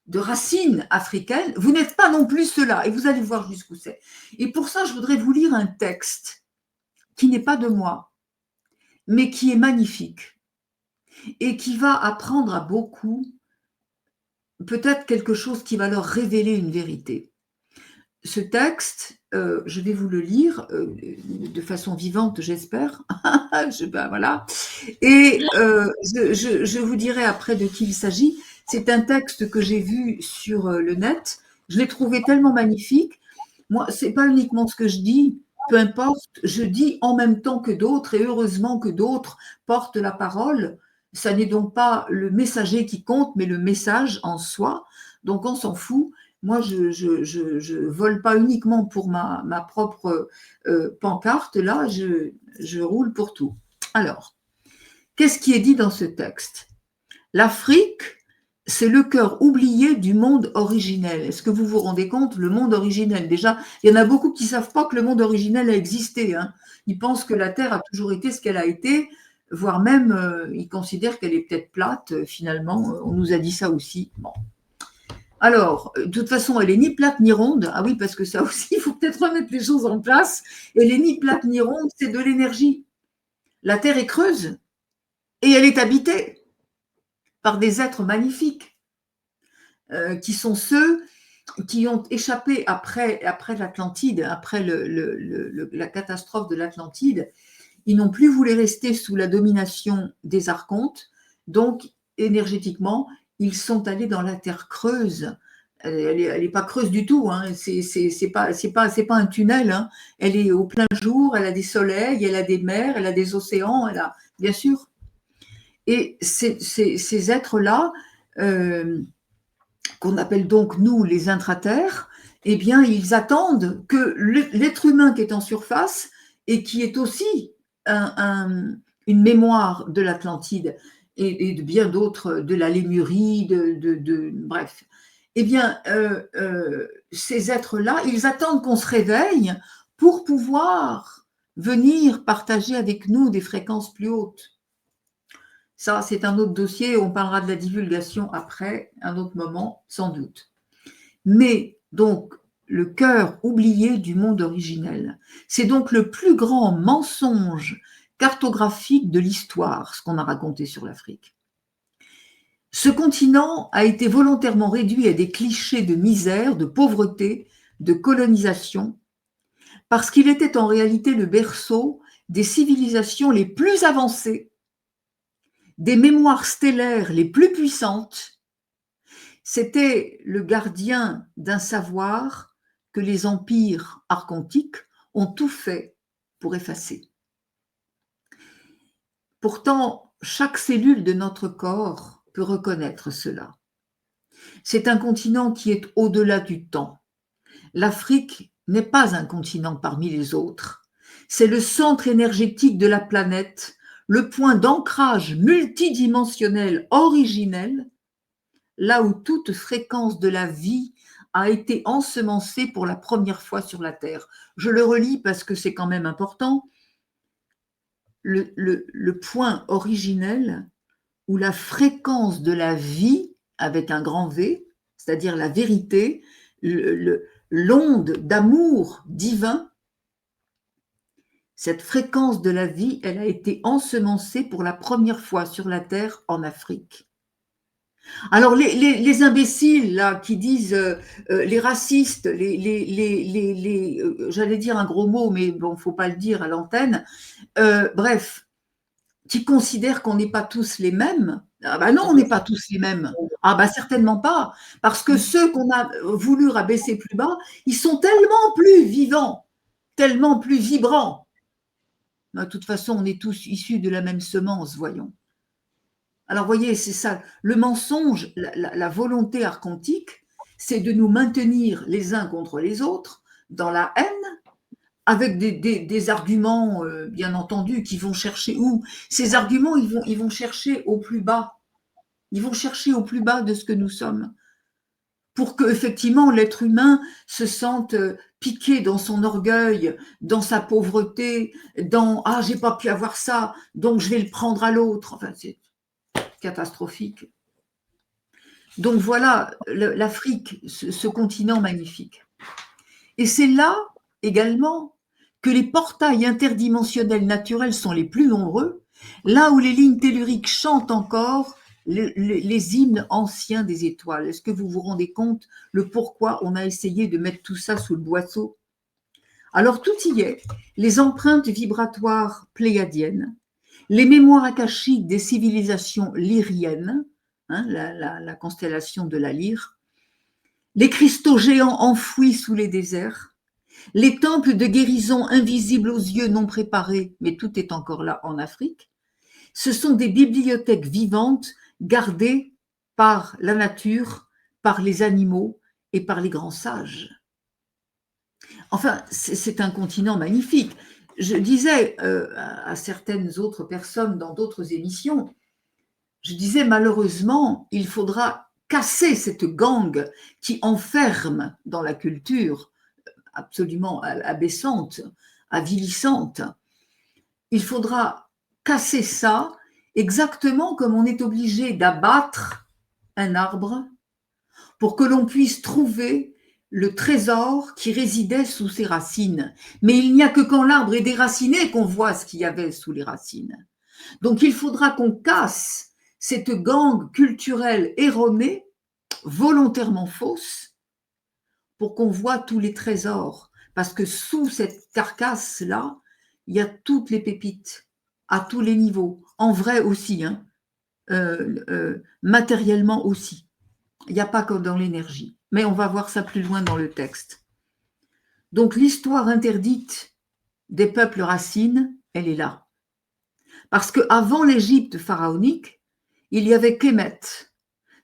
de racines africaines, vous n'êtes pas non plus cela. Et vous allez voir jusqu'où c'est. Et pour ça, je voudrais vous lire un texte qui n'est pas de moi, mais qui est magnifique et qui va apprendre à beaucoup, peut-être quelque chose qui va leur révéler une vérité. Ce texte, je vais vous le lire de façon vivante, j'espère. Voilà. Et je vous dirai après de qui il s'agit. C'est un texte que j'ai vu sur le net. Je l'ai trouvé tellement magnifique. Moi, ce n'est pas uniquement ce que je dis, peu importe, je dis en même temps que d'autres, et heureusement que d'autres portent la parole. Ça n'est donc pas le messager qui compte, mais le message en soi. Donc on s'en fout. Moi, je vole pas uniquement pour ma propre pancarte. Là, je roule pour tout. Alors, qu'est-ce qui est dit dans ce texte? L'Afrique, c'est le cœur oublié du monde originel. Est-ce que vous vous rendez compte? Le monde originel, déjà, il y en a beaucoup qui ne savent pas que le monde originel a existé. Hein. Ils pensent que la Terre a toujours été ce qu'elle a été, voire même, ils considèrent qu'elle est peut-être plate, finalement. On nous a dit ça aussi. Bon. Alors, de toute façon, elle est ni plate ni ronde. Ah oui, parce que ça aussi, il faut peut-être remettre les choses en place. Elle est ni plate ni ronde, c'est de l'énergie. La Terre est creuse et elle est habitée par des êtres magnifiques, qui sont ceux qui ont échappé après l'Atlantide, après la catastrophe de l'Atlantide. Ils n'ont plus voulu rester sous la domination des archontes, donc énergétiquement, ils sont allés dans la terre creuse. Elle est pas creuse du tout, hein. C'est pas un tunnel, hein. Elle est au plein jour, elle a des soleils, elle a des mers, elle a des océans, elle a, bien sûr. Et ces êtres-là, qu'on appelle donc nous les intraterres, eh bien, ils attendent que l'être humain qui est en surface et qui est aussi une mémoire de l'Atlantide et de bien d'autres, de la Lémurie, bref. Eh bien, ces êtres-là, ils attendent qu'on se réveille pour pouvoir venir partager avec nous des fréquences plus hautes. Ça, c'est un autre dossier, on parlera de la divulgation après, un autre moment, sans doute. Mais donc, le cœur oublié du monde originel, c'est donc le plus grand mensonge cartographique de l'histoire, ce qu'on a raconté sur l'Afrique. Ce continent a été volontairement réduit à des clichés de misère, de pauvreté, de colonisation, parce qu'il était en réalité le berceau des civilisations les plus avancées, des mémoires stellaires les plus puissantes. C'était le gardien d'un savoir que les empires archontiques ont tout fait pour effacer. Pourtant, chaque cellule de notre corps peut reconnaître cela. C'est un continent qui est au-delà du temps. L'Afrique n'est pas un continent parmi les autres. C'est le centre énergétique de la planète, le point d'ancrage multidimensionnel originel, là où toute fréquence de la vie a été ensemencée pour la première fois sur la Terre. Je le relis parce que c'est quand même important. Le point originel où la fréquence de la vie, avec un grand V, c'est-à-dire la vérité, l'onde d'amour divin, cette fréquence de la vie, elle a été ensemencée pour la première fois sur la Terre en Afrique. Alors les imbéciles là qui disent les racistes, j'allais dire un gros mot, mais bon, faut pas le dire à l'antenne. Bref, qui considèrent qu'on n'est pas tous les mêmes. Ah ben non, on n'est pas tous les mêmes. Ah ben certainement pas, parce que ceux qu'on a voulu rabaisser plus bas, ils sont tellement plus vivants, tellement plus vibrants. De toute façon, on est tous issus de la même semence, voyons. Alors, voyez, c'est ça. Le mensonge, la volonté archontique, c'est de nous maintenir les uns contre les autres dans la haine, avec des arguments, bien entendu, qui vont chercher où? Ces arguments, ils vont chercher au plus bas. Ils vont chercher au plus bas de ce que nous sommes. Pour que, effectivement, l'être humain se sente piqué dans son orgueil, dans sa pauvreté, dans « Ah, j'ai pas pu avoir ça, donc je vais le prendre à l'autre ». Enfin, c'est catastrophique. Donc voilà l'Afrique, ce continent magnifique. Et c'est là également que les portails interdimensionnels naturels sont les plus nombreux, là où les lignes telluriques chantent encore les hymnes anciens des étoiles. Est-ce que vous vous rendez compte le pourquoi on a essayé de mettre tout ça sous le boisseau? Alors tout y est, les empreintes vibratoires pléiadiennes, les mémoires akashiques des civilisations lyriennes, hein, la constellation de la lyre, les cristaux géants enfouis sous les déserts, les temples de guérison invisibles aux yeux non préparés, mais tout est encore là en Afrique. Ce sont des bibliothèques vivantes gardées par la nature, par les animaux et par les grands sages. Enfin, c'est un continent magnifique. Je disais à certaines autres personnes dans d'autres émissions, je disais malheureusement, il faudra casser cette gangue qui enferme dans la culture absolument abaissante, avilissante. Il faudra casser ça exactement comme on est obligé d'abattre un arbre pour que l'on puisse trouver le trésor qui résidait sous ses racines. Mais il n'y a que quand l'arbre est déraciné qu'on voit ce qu'il y avait sous les racines. Donc il faudra qu'on casse cette gangue culturelle erronée, volontairement fausse, pour qu'on voit tous les trésors. Parce que sous cette carcasse-là, il y a toutes les pépites, à tous les niveaux, en vrai aussi, hein, matériellement aussi. Il n'y a pas que dans l'énergie. Mais on va voir ça plus loin dans le texte. Donc l'histoire interdite des peuples racines, elle est là. Parce qu'avant l'Égypte pharaonique, il y avait Kémet,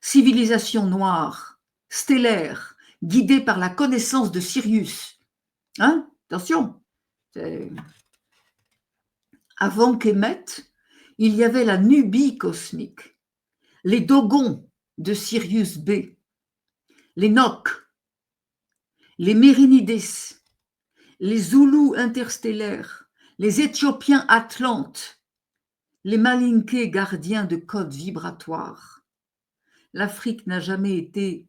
civilisation noire, stellaire, guidée par la connaissance de Sirius. Hein? Attention. Avant Kémet, il y avait la Nubie cosmique, les Dogons de Sirius B, les Nocs, les Mérinides, les Zoulous interstellaires, les Éthiopiens atlantes, les Malinqués gardiens de codes vibratoires. L'Afrique n'a jamais été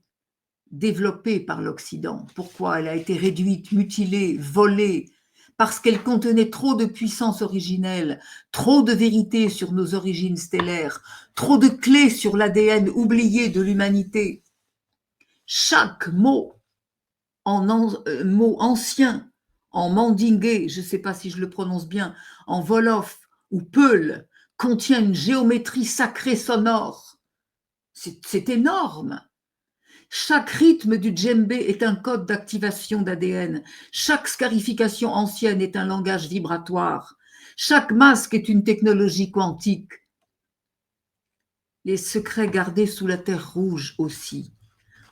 développée par l'Occident. Pourquoi? Elle a été réduite, mutilée, volée, parce qu'elle contenait trop de puissance originelle, trop de vérité sur nos origines stellaires, trop de clés sur l'ADN oublié de l'humanité. Chaque mot, mot ancien, en mandingué, je ne sais pas si je le prononce bien, en wolof ou peul, contient une géométrie sacrée sonore. C'est énorme. Chaque rythme du djembé est un code d'activation d'ADN. Chaque scarification ancienne est un langage vibratoire. Chaque masque est une technologie quantique. Les secrets gardés sous la terre rouge aussi.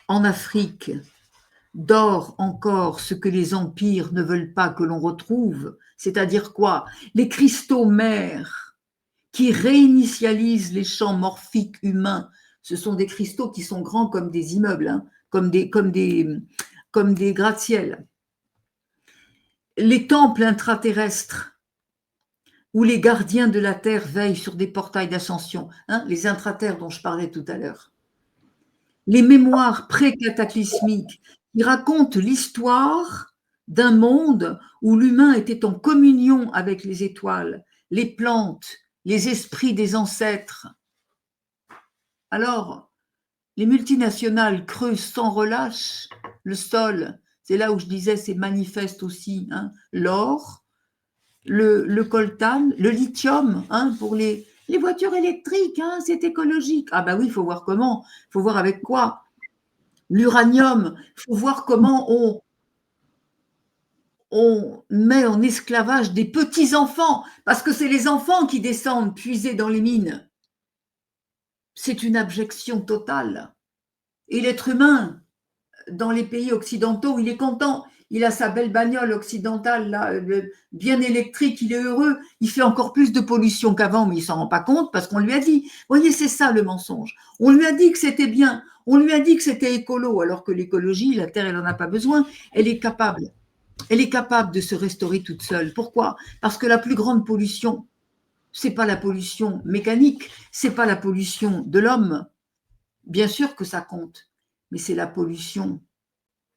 En Afrique, dort encore ce que les empires ne veulent pas que l'on retrouve. C'est-à-dire quoi? Les cristaux mères qui réinitialisent les champs morphiques humains. Ce sont des cristaux qui sont grands comme des immeubles, hein, comme des gratte-ciel. Les temples intraterrestres où les gardiens de la terre veillent sur des portails d'ascension, hein, les intraterres dont je parlais tout à l'heure. Les mémoires pré-cataclysmiques qui racontent l'histoire d'un monde où l'humain était en communion avec les étoiles, les plantes, les esprits des ancêtres. Alors, les multinationales creusent sans relâche le sol. C'est là où je disais, c'est manifeste aussi, hein, l'or, le coltan, le lithium, hein, pour les voitures électriques, hein, c'est écologique. Ah bah oui, il faut voir comment, il faut voir avec quoi. L'uranium, il faut voir comment on met en esclavage des petits-enfants, parce que c'est les enfants qui descendent puiser dans les mines. C'est une abjection totale. Et l'être humain, dans les pays occidentaux, il est content. Il a sa belle bagnole occidentale, là, bien électrique, il est heureux. Il fait encore plus de pollution qu'avant, mais il ne s'en rend pas compte parce qu'on lui a dit. Vous voyez, c'est ça le mensonge. On lui a dit que c'était bien. On lui a dit que c'était écolo, alors que l'écologie, la Terre, elle n'en a pas besoin. Elle est capable. Elle est capable de se restaurer toute seule. Pourquoi? Parce que la plus grande pollution, ce n'est pas la pollution mécanique, ce n'est pas la pollution de l'homme. Bien sûr que ça compte, mais c'est la pollution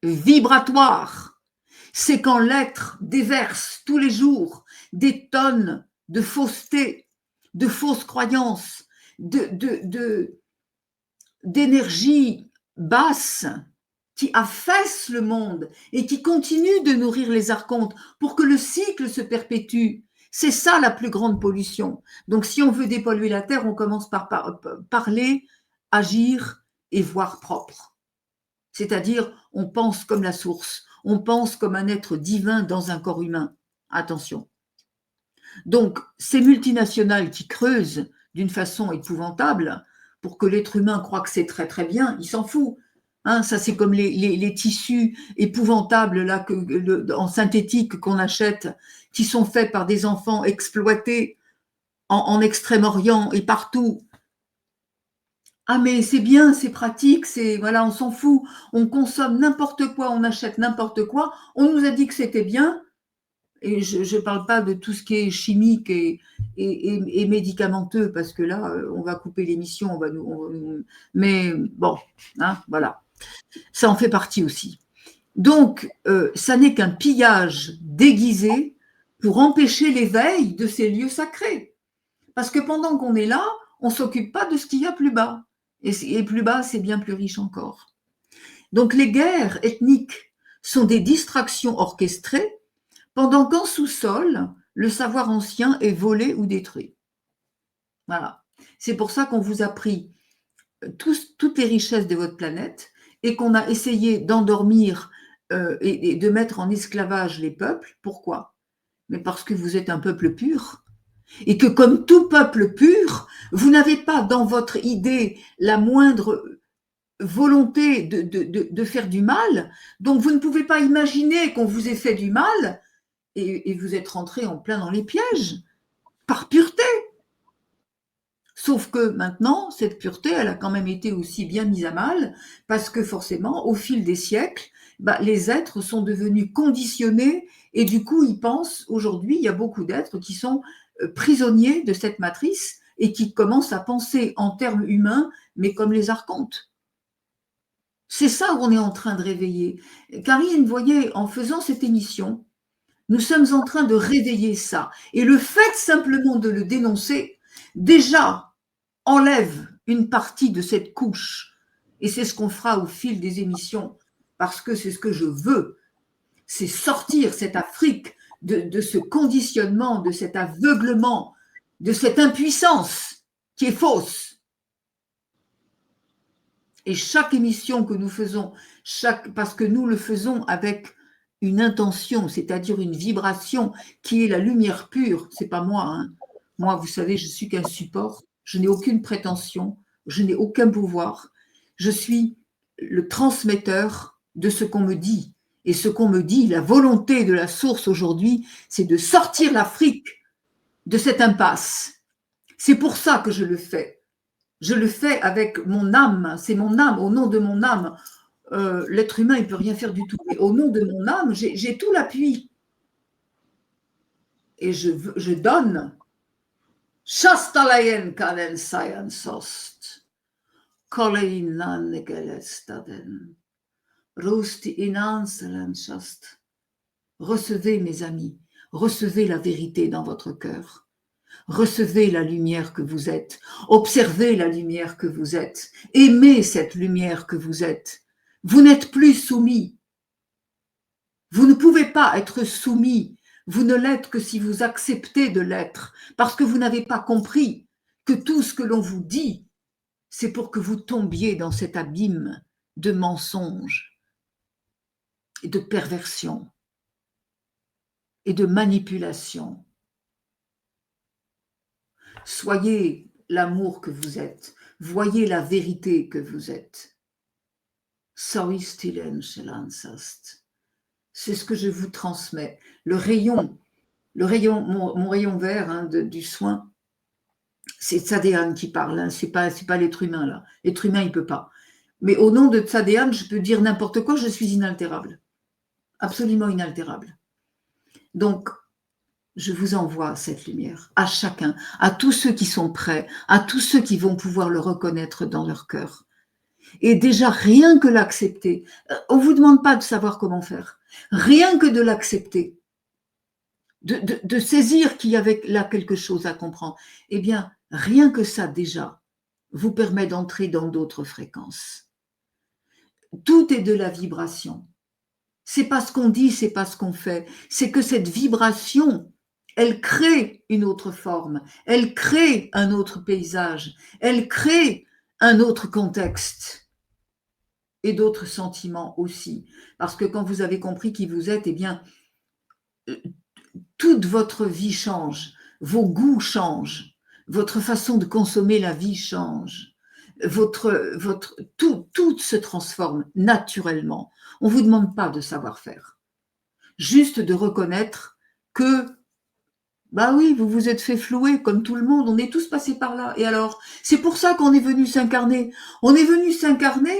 vibratoire. C'est quand l'être déverse tous les jours des tonnes de fausseté, de fausses croyances, d'énergie basse qui affaisse le monde et qui continue de nourrir les archontes pour que le cycle se perpétue. C'est ça la plus grande pollution. Donc si on veut dépolluer la Terre, on commence par parler, agir et voir propre. C'est-à-dire, on pense comme la source, on pense comme un être divin dans un corps humain. Attention. Donc, ces multinationales qui creusent d'une façon épouvantable pour que l'être humain croit que c'est très très bien, il s'en fout. Hein, ça, c'est comme les tissus épouvantables là, en synthétique qu'on achète, qui sont faits par des enfants exploités en Extrême-Orient et partout. Ah mais c'est bien, c'est pratique, voilà, on s'en fout, on consomme n'importe quoi, on achète n'importe quoi, on nous a dit que c'était bien, et je ne parle pas de tout ce qui est chimique et médicamenteux, parce que là, on va couper l'émission, mais bon, hein, voilà. Ça en fait partie aussi. Donc, ça n'est qu'un pillage déguisé pour empêcher l'éveil de ces lieux sacrés. Parce que pendant qu'on est là, on ne s'occupe pas de ce qu'il y a plus bas. Et plus bas, c'est bien plus riche encore. Donc, les guerres ethniques sont des distractions orchestrées, pendant qu'en sous-sol, le savoir ancien est volé ou détruit. Voilà. C'est pour ça qu'on vous a pris toutes les richesses de votre planète et qu'on a essayé d'endormir et de mettre en esclavage les peuples. Pourquoi? Mais parce que vous êtes un peuple pur. Et que comme tout peuple pur, vous n'avez pas dans votre idée la moindre volonté de faire du mal, donc vous ne pouvez pas imaginer qu'on vous ait fait du mal, et vous êtes rentré en plein dans les pièges, par pureté. Sauf que maintenant, cette pureté, elle a quand même été aussi bien mise à mal, parce que forcément, au fil des siècles, les êtres sont devenus conditionnés, et du coup, ils pensent, aujourd'hui, il y a beaucoup d'êtres qui sont prisonniers de cette matrice, et qui commencent à penser en termes humains, mais comme les archontes. C'est ça qu'on est en train de réveiller. Karine, vous voyez, en faisant cette émission, nous sommes en train de réveiller ça. Et le fait simplement de le dénoncer, déjà, enlève une partie de cette couche. Et c'est ce qu'on fera au fil des émissions, parce que c'est ce que je veux. C'est sortir cette Afrique de ce conditionnement, de cet aveuglement, de cette impuissance qui est fausse. Et chaque émission que nous faisons, parce que nous le faisons avec une intention, c'est-à-dire une vibration qui est la lumière pure, c'est pas moi. Hein. Moi, vous savez, je suis qu'un support, je n'ai aucune prétention, je n'ai aucun pouvoir. Je suis le transmetteur de ce qu'on me dit. Et ce qu'on me dit, la volonté de la source aujourd'hui, c'est de sortir l'Afrique de cette impasse. C'est pour ça que je le fais. Je le fais avec mon âme, c'est mon âme, au nom de mon âme. L'être humain, il ne peut rien faire du tout. Mais au nom de mon âme, j'ai tout l'appui. Et je donne. Shastalayen kanen sayan sost. Koleinan negelestaden. Rosti inanselen shast. Recevez, mes amis, recevez la vérité dans votre cœur. Recevez la lumière que vous êtes. Observez la lumière que vous êtes. Aimez cette lumière que vous êtes. Vous n'êtes plus soumis. Vous ne pouvez pas être soumis. Vous ne l'êtes que si vous acceptez de l'être, parce que vous n'avez pas compris que tout ce que l'on vous dit, c'est pour que vous tombiez dans cet abîme de mensonges et de perversion et de manipulation. Soyez l'amour que vous êtes. Voyez la vérité que vous êtes. C'est ce que je vous transmets. Le rayon, mon rayon vert hein, du soin, c'est Tzadéan qui parle. Hein, c'est pas l'être humain là. L'être humain, il ne peut pas. Mais au nom de Tzadéan, je peux dire n'importe quoi, je suis inaltérable. Absolument inaltérable. Donc, je vous envoie cette lumière à chacun, à tous ceux qui sont prêts, à tous ceux qui vont pouvoir le reconnaître dans leur cœur. Et déjà, rien que l'accepter, on ne vous demande pas de savoir comment faire, rien que de l'accepter, de saisir qu'il y avait là quelque chose à comprendre, eh bien, rien que ça déjà vous permet d'entrer dans d'autres fréquences. Tout est de la vibration. C'est pas ce qu'on dit, c'est pas ce qu'on fait, c'est que cette vibration, elle crée une autre forme, elle crée un autre paysage, elle crée un autre contexte et d'autres sentiments aussi. Parce que quand vous avez compris qui vous êtes, eh bien, toute votre vie change, vos goûts changent, votre façon de consommer la vie change, tout se transforme naturellement. On ne vous demande pas de savoir faire, juste de reconnaître que bah oui, vous vous êtes fait flouer comme tout le monde, on est tous passés par là. Et alors, c'est pour ça qu'on est venu s'incarner. On est venu s'incarner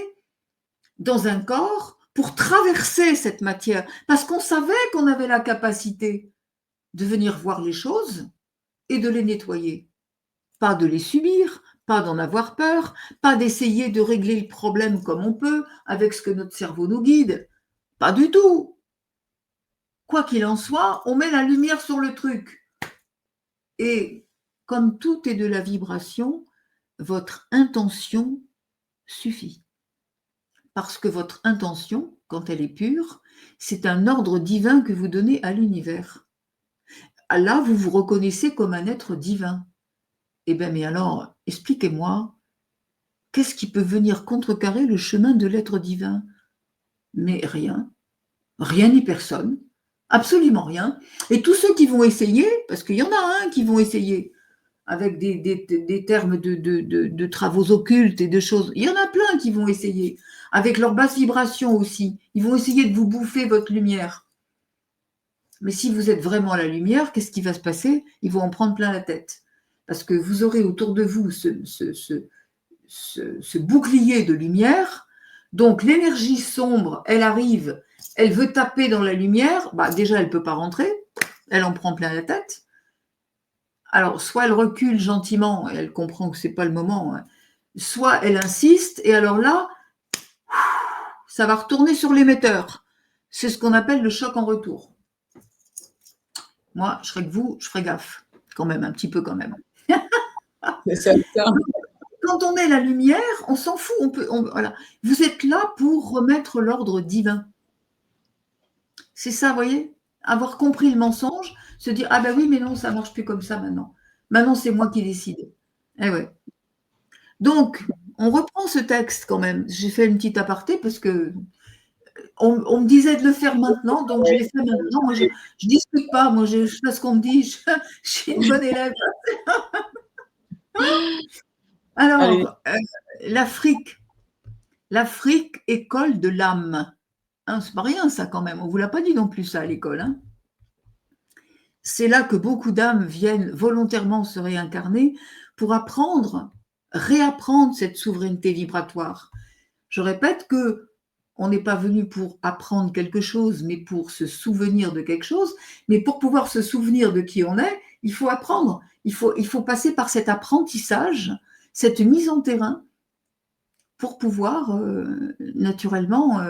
dans un corps pour traverser cette matière, parce qu'on savait qu'on avait la capacité de venir voir les choses et de les nettoyer. Pas de les subir, pas d'en avoir peur, pas d'essayer de régler le problème comme on peut, avec ce que notre cerveau nous guide. Pas du tout. Quoi qu'il en soit, on met la lumière sur le truc. Et comme tout est de la vibration, votre intention suffit. Parce que votre intention, quand elle est pure, c'est un ordre divin que vous donnez à l'univers. Là, vous vous reconnaissez comme un être divin. Eh bien, mais alors, expliquez-moi, qu'est-ce qui peut venir contrecarrer le chemin de l'être divin? Mais rien, rien ni personne, absolument rien. Et tous ceux qui vont essayer, parce qu'il y en a qui vont essayer, avec des termes de travaux occultes et de choses, il y en a plein qui vont essayer, avec leur basse vibration aussi, ils vont essayer de vous bouffer votre lumière. Mais si vous êtes vraiment la lumière, qu'est-ce qui va se passer? Ils vont en prendre plein la tête. Parce que vous aurez autour de vous ce bouclier de lumière. Donc l'énergie sombre, elle arrive, elle veut taper dans la lumière. Déjà, elle ne peut pas rentrer. Elle en prend plein la tête. Alors, soit elle recule gentiment et elle comprend que ce n'est pas le moment, soit elle insiste. Et alors là, ça va retourner sur l'émetteur. C'est ce qu'on appelle le choc en retour. Moi, je serais que vous, je ferais gaffe. Quand même, un petit peu quand même. C'est ça. Quand on est la lumière, on s'en fout. Voilà. Vous êtes là pour remettre l'ordre divin. C'est ça, vous voyez? Avoir compris le mensonge, se dire, ah ben oui, mais non, ça ne marche plus comme ça maintenant. Maintenant, c'est moi qui décide. Eh ouais. Donc, on reprend ce texte quand même. J'ai fait une petite aparté parce que on me disait de le faire maintenant, donc je l'ai fait maintenant. Moi, je ne discute pas, moi, je fais ce qu'on me dit, je suis une bonne élève. Alors, l'Afrique, école de l'âme. Hein, c'est pas rien ça quand même, on ne vous l'a pas dit non plus ça à l'école. Hein. C'est là que beaucoup d'âmes viennent volontairement se réincarner pour réapprendre cette souveraineté vibratoire. Je répète que on n'est pas venu pour apprendre quelque chose, mais pour se souvenir de quelque chose. Mais pour pouvoir se souvenir de qui on est, il faut apprendre. Il faut passer par cet apprentissage, cette mise en terrain, pour pouvoir naturellement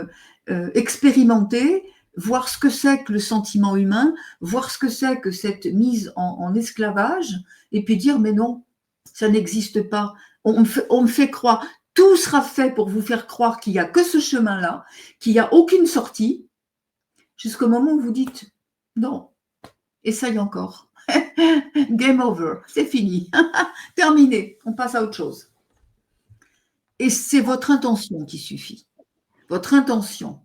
expérimenter, voir ce que c'est que le sentiment humain, voir ce que c'est que cette mise en esclavage, et puis dire mais non, ça n'existe pas. On me fait croire. Tout sera fait pour vous faire croire qu'il n'y a que ce chemin-là, qu'il n'y a aucune sortie, jusqu'au moment où vous dites non, essaye encore. Game over, c'est fini. Terminé, on passe à autre chose. Et c'est votre intention qui suffit. Votre intention,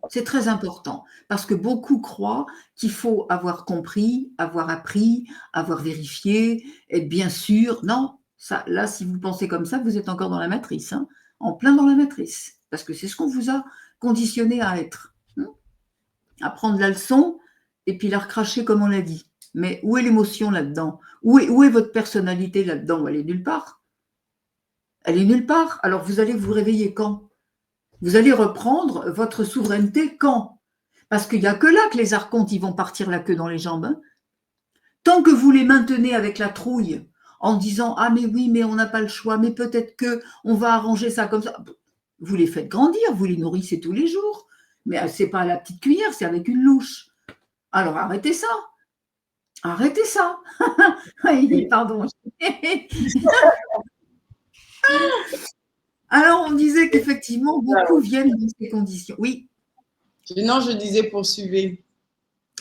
c'est très important parce que beaucoup croient qu'il faut avoir compris, avoir appris, avoir vérifié, être bien sûr. Non, ça, là, si vous pensez comme ça, vous êtes encore dans la matrice, hein, en plein dans la matrice, parce que c'est ce qu'on vous a conditionné à être. À prendre la leçon et puis la recracher comme on l'a dit. Mais où est l'émotion là-dedans? Où est votre personnalité là-dedans? Elle est nulle part. Elle est nulle part. Alors vous allez vous réveiller quand? Vous allez reprendre votre souveraineté quand? Parce qu'il n'y a que là que les archontes ils vont partir la queue dans les jambes. Hein. Tant que vous les maintenez avec la trouille, en disant « Ah mais oui, mais on n'a pas le choix, mais peut-être qu'on va arranger ça comme ça », vous les faites grandir, vous les nourrissez tous les jours. Mais ce n'est pas à la petite cuillère, c'est avec une louche. Alors arrêtez ça. Arrêtez ça. Pardon. Alors, on disait qu'effectivement, beaucoup viennent dans ces conditions. Oui. Non, je disais poursuivez.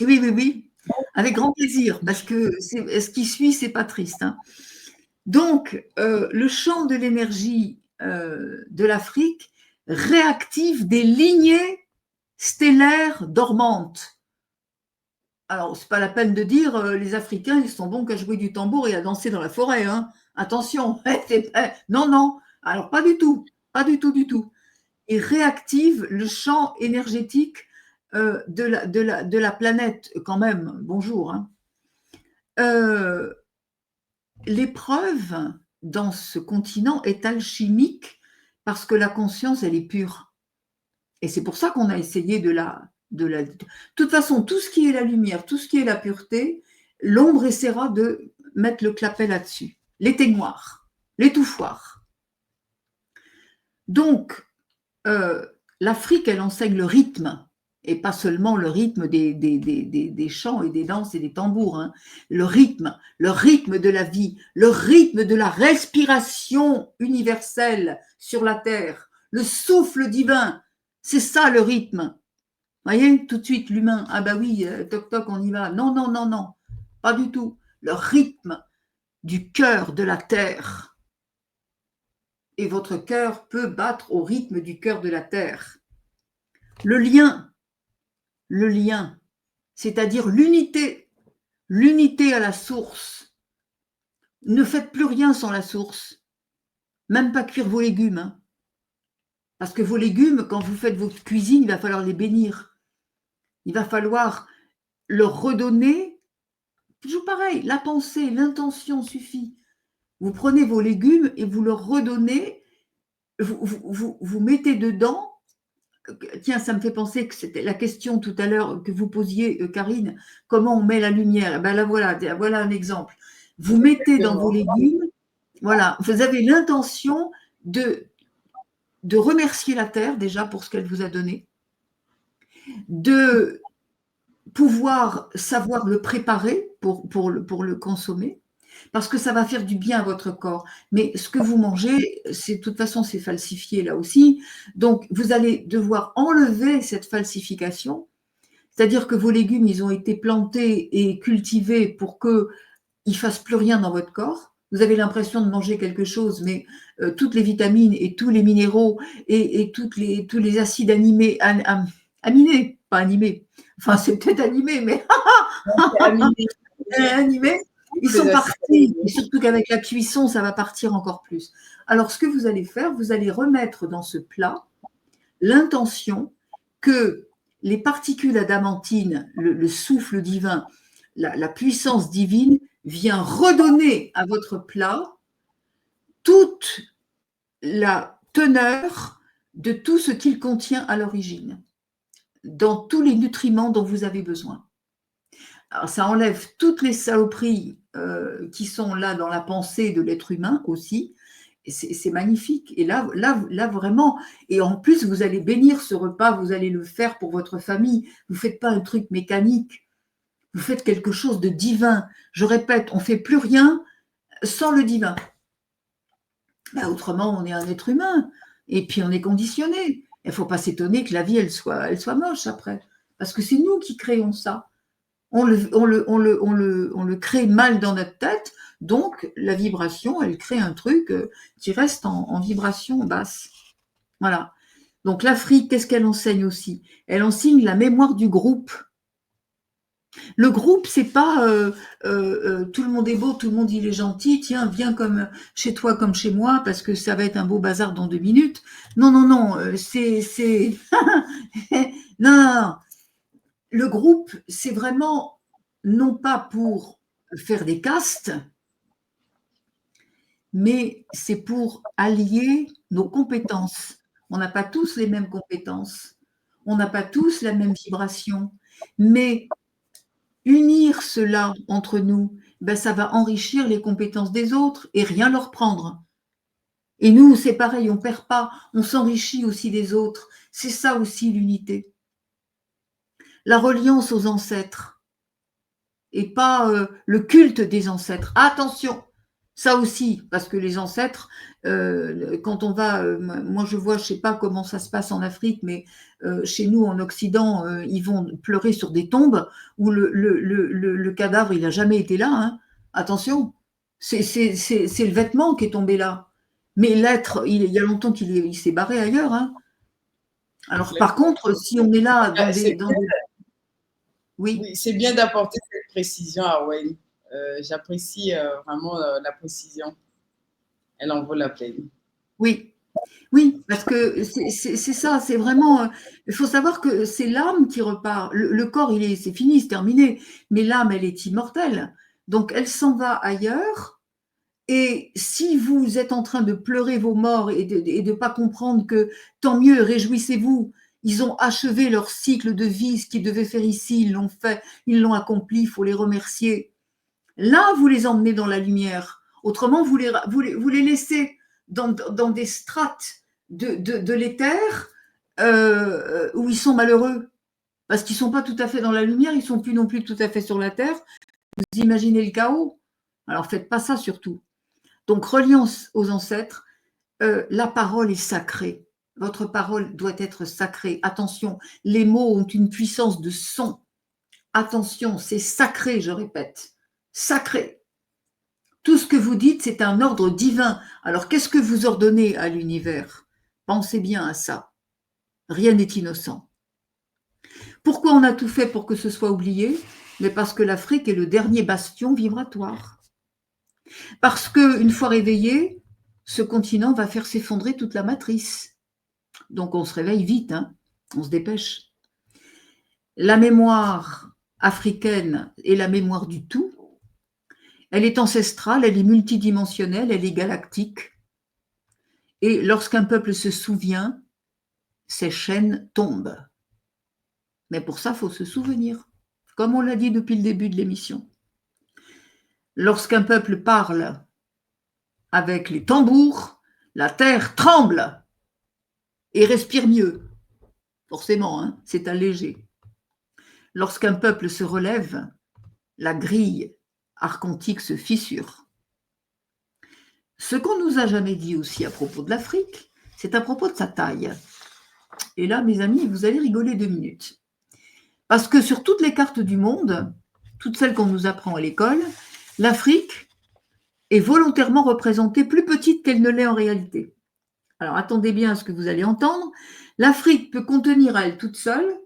Oui. Avec grand plaisir, parce que ce qui suit, c'est pas triste. Hein. Donc, le champ de l'énergie de l'Afrique réactive des lignées stellaires dormantes. Alors, c'est pas la peine de dire les Africains, ils sont bons qu'à jouer du tambour et à danser dans la forêt. Hein. Attention, non. Alors, pas du tout. Et réactive le champ énergétique de la planète, quand même. Bonjour. Hein. L'épreuve dans ce continent est alchimique parce que la conscience, elle est pure. Et c'est pour ça qu'on a essayé de toute façon, tout ce qui est la lumière, tout ce qui est la pureté, l'ombre essaiera de mettre le clapet là-dessus. L'éteignoir. l'étouffoir. Donc, l'Afrique, elle enseigne le rythme, et pas seulement le rythme des chants et des danses et des tambours, hein. Le rythme de la vie, le rythme de la respiration universelle sur la terre, le souffle divin, c'est ça le rythme. Voyez, tout de suite l'humain, ah bah oui, toc toc, on y va. Non, non, non, non, pas du tout. Le rythme du cœur de la terre. Et votre cœur peut battre au rythme du cœur de la terre. Le lien, c'est-à-dire l'unité à la source. Ne faites plus rien sans la source, même pas cuire vos légumes, hein. Parce que vos légumes, quand vous faites votre cuisine, il va falloir les bénir. Il va falloir leur redonner, toujours pareil, la pensée, l'intention suffit. Vous prenez vos légumes et vous leur redonnez, vous mettez dedans. Tiens, ça me fait penser que c'était la question tout à l'heure que vous posiez, Karine, comment on met la lumière? Ben là, voilà un exemple. Vous mettez dans vos légumes, voilà, vous avez l'intention de remercier la terre déjà pour ce qu'elle vous a donné, de pouvoir savoir le préparer pour le consommer, parce que ça va faire du bien à votre corps. Mais ce que vous mangez, de toute façon, c'est falsifié là aussi. Donc, vous allez devoir enlever cette falsification, c'est-à-dire que vos légumes, ils ont été plantés et cultivés pour qu'ils ne fassent plus rien dans votre corps. Vous avez l'impression de manger quelque chose, mais toutes les vitamines et tous les minéraux et tous les acides aminés, pas animés, enfin c'est peut-être animé, mais animés, ils sont partis. Et surtout qu'avec la cuisson, ça va partir encore plus. Alors, ce que vous allez faire, vous allez remettre dans ce plat l'intention que les particules adamantines, le souffle divin, la puissance divine vient redonner à votre plat toute la teneur de tout ce qu'il contient à l'origine, dans tous les nutriments dont vous avez besoin. Alors, ça enlève toutes les saloperies qui sont là dans la pensée de l'être humain aussi. Et c'est magnifique. Et là, vraiment, et en plus, vous allez bénir ce repas, vous allez le faire pour votre famille. Vous ne faites pas un truc mécanique. Vous faites quelque chose de divin. Je répète, on ne fait plus rien sans le divin. Ben, autrement, on est un être humain. Et puis, on est conditionné. Il ne faut pas s'étonner que la vie, elle soit moche après. Parce que c'est nous qui créons ça. On le crée mal dans notre tête, donc la vibration, elle crée un truc qui reste en vibration basse. Voilà. Donc l'Afrique, qu'est-ce qu'elle enseigne aussi? Elle enseigne la mémoire du groupe. Le groupe, c'est pas tout le monde est beau, tout le monde il est gentil, tiens, viens comme chez toi comme chez moi, parce que ça va être un beau bazar dans 2 minutes. Non, non, non, c'est... non. Le groupe, c'est vraiment non pas pour faire des castes, mais c'est pour allier nos compétences. On n'a pas tous les mêmes compétences, on n'a pas tous la même vibration, mais unir cela entre nous, ben ça va enrichir les compétences des autres et rien leur prendre. Et nous, c'est pareil, on ne perd pas, on s'enrichit aussi des autres. C'est ça aussi l'unité. La reliance aux ancêtres et pas le culte des ancêtres. Attention, ça aussi, parce que les ancêtres, quand on va, moi je vois, je ne sais pas comment ça se passe en Afrique, mais chez nous en Occident, ils vont pleurer sur des tombes où le cadavre, il n'a jamais été là. Hein. Attention, c'est le vêtement qui est tombé là. Mais l'être, il y a longtemps qu'il s'est barré ailleurs. Hein. Alors par contre, si on est là dans des... Oui, c'est bien d'apporter cette précision à Wayne. J'apprécie vraiment la précision. Elle en vaut la peine. Oui, oui, parce que c'est ça, c'est vraiment. Il faut savoir que c'est l'âme qui repart. Le corps, c'est fini, c'est terminé. Mais l'âme, elle est immortelle. Donc, elle s'en va ailleurs. Et si vous êtes en train de pleurer vos morts et de ne pas comprendre que tant mieux, réjouissez-vous, ils ont achevé leur cycle de vie, ce qu'ils devaient faire ici, ils l'ont fait, ils l'ont accompli, il faut les remercier. Là, vous les emmenez dans la lumière Autrement, vous les laissez dans des strates de l'éther où ils sont malheureux, parce qu'ils ne sont pas tout à fait dans la lumière, ils ne sont plus non plus tout à fait sur la terre. Vous imaginez le chaos? Alors, faites pas ça surtout. Donc, reliant aux ancêtres, la parole est sacrée. Votre parole doit être sacrée. Attention, les mots ont une puissance de son. Attention, c'est sacré, je répète. Sacré. Tout ce que vous dites, c'est un ordre divin. Alors, qu'est-ce que vous ordonnez à l'univers? Pensez bien à ça. Rien n'est innocent. Pourquoi on a tout fait pour que ce soit oublié? Mais parce que l'Afrique est le dernier bastion vibratoire. Parce qu'une fois réveillé, ce continent va faire s'effondrer toute la matrice. Donc on se réveille vite, hein, on se dépêche. La mémoire africaine est la mémoire du tout. Elle est ancestrale, elle est multidimensionnelle, elle est galactique. Et lorsqu'un peuple se souvient, ses chaînes tombent. Mais pour ça, il faut se souvenir, comme on l'a dit depuis le début de l'émission. Lorsqu'un peuple parle avec les tambours, la terre tremble et respire mieux. Forcément, hein, c'est allégé. Lorsqu'un peuple se relève, la grille archontique se fissure. Ce qu'on nous a jamais dit aussi à propos de l'Afrique, c'est à propos de sa taille. Et là, mes amis, vous allez rigoler 2 minutes. Parce que sur toutes les cartes du monde, toutes celles qu'on nous apprend à l'école, l'Afrique est volontairement représentée plus petite qu'elle ne l'est en réalité. Alors, attendez bien à ce que vous allez entendre. L'Afrique peut contenir à elle toute seule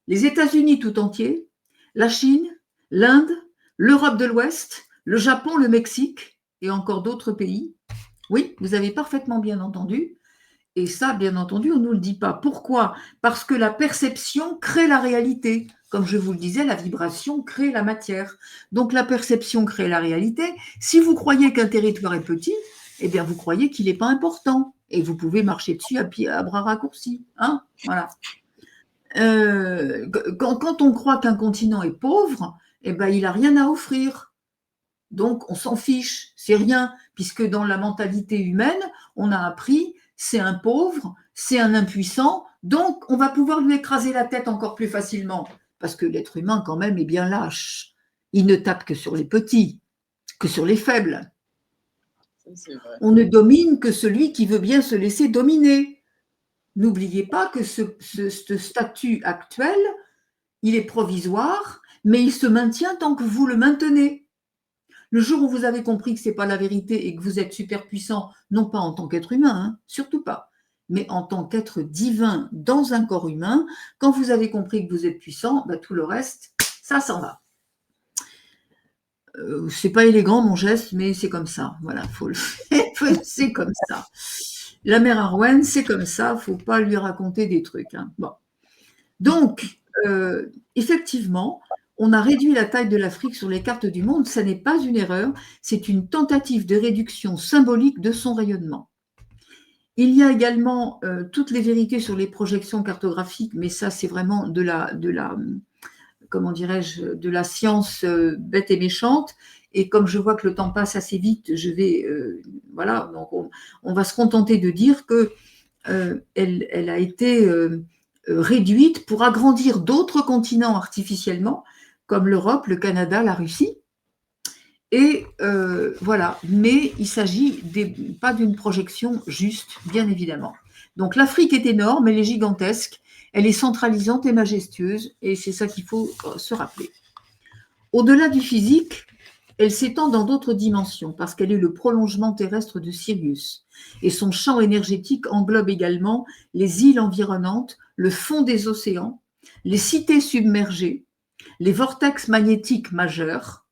les États-Unis tout entiers, la Chine, l'Inde, l'Europe de l'Ouest, le Japon, le Mexique et encore d'autres pays. Oui, vous avez parfaitement bien entendu. Et ça, bien entendu, on ne nous le dit pas. Pourquoi? Parce que la perception crée la réalité. Comme je vous le disais, la vibration crée la matière. Donc la perception crée la réalité. Si vous croyez qu'un territoire est petit, eh bien vous croyez qu'il n'est pas important. Et vous pouvez marcher dessus à bras raccourcis. Hein, voilà. Quand on croit qu'un continent est pauvre, eh ben, il n'a rien à offrir. Donc on s'en fiche, c'est rien, puisque dans la mentalité humaine, on a appris, c'est un pauvre, c'est un impuissant, donc on va pouvoir lui écraser la tête encore plus facilement, parce que l'être humain quand même est bien lâche. Il ne tape que sur les petits, que sur les faibles. C'est vrai. On ne domine que celui qui veut bien se laisser dominer. N'oubliez pas que ce statut actuel, il est provisoire, mais il se maintient tant que vous le maintenez. Le jour où vous avez compris que ce n'est pas la vérité et que vous êtes super puissant, non pas en tant qu'être humain, hein, surtout pas, mais en tant qu'être divin dans un corps humain, quand vous avez compris que vous êtes puissant, ben, tout le reste, ça s'en va. C'est pas élégant mon geste, mais c'est comme ça. Voilà, faut le faire. C'est comme ça. La mère Arwen, c'est comme ça, il ne faut pas lui raconter des trucs. Hein. Bon. Donc, effectivement, on a réduit la taille de l'Afrique sur les cartes du monde. Ça n'est pas une erreur, c'est une tentative de réduction symbolique de son rayonnement. Il y a également toutes les vérités sur les projections cartographiques, mais ça, c'est vraiment de la science bête et méchante. Et comme je vois que le temps passe assez vite, je vais, voilà, donc on va se contenter de dire que elle a été réduite pour agrandir d'autres continents artificiellement, comme l'Europe, le Canada, la Russie. Et voilà, mais il s'agit pas d'une projection juste, bien évidemment. Donc l'Afrique est énorme, elle est gigantesque, elle est centralisante et majestueuse, et c'est ça qu'il faut se rappeler. Au-delà du physique, elle s'étend dans d'autres dimensions parce qu'elle est le prolongement terrestre de Sirius. Et son champ énergétique englobe également les îles environnantes, le fond des océans, les cités submergées, les vortex magnétiques majeurs.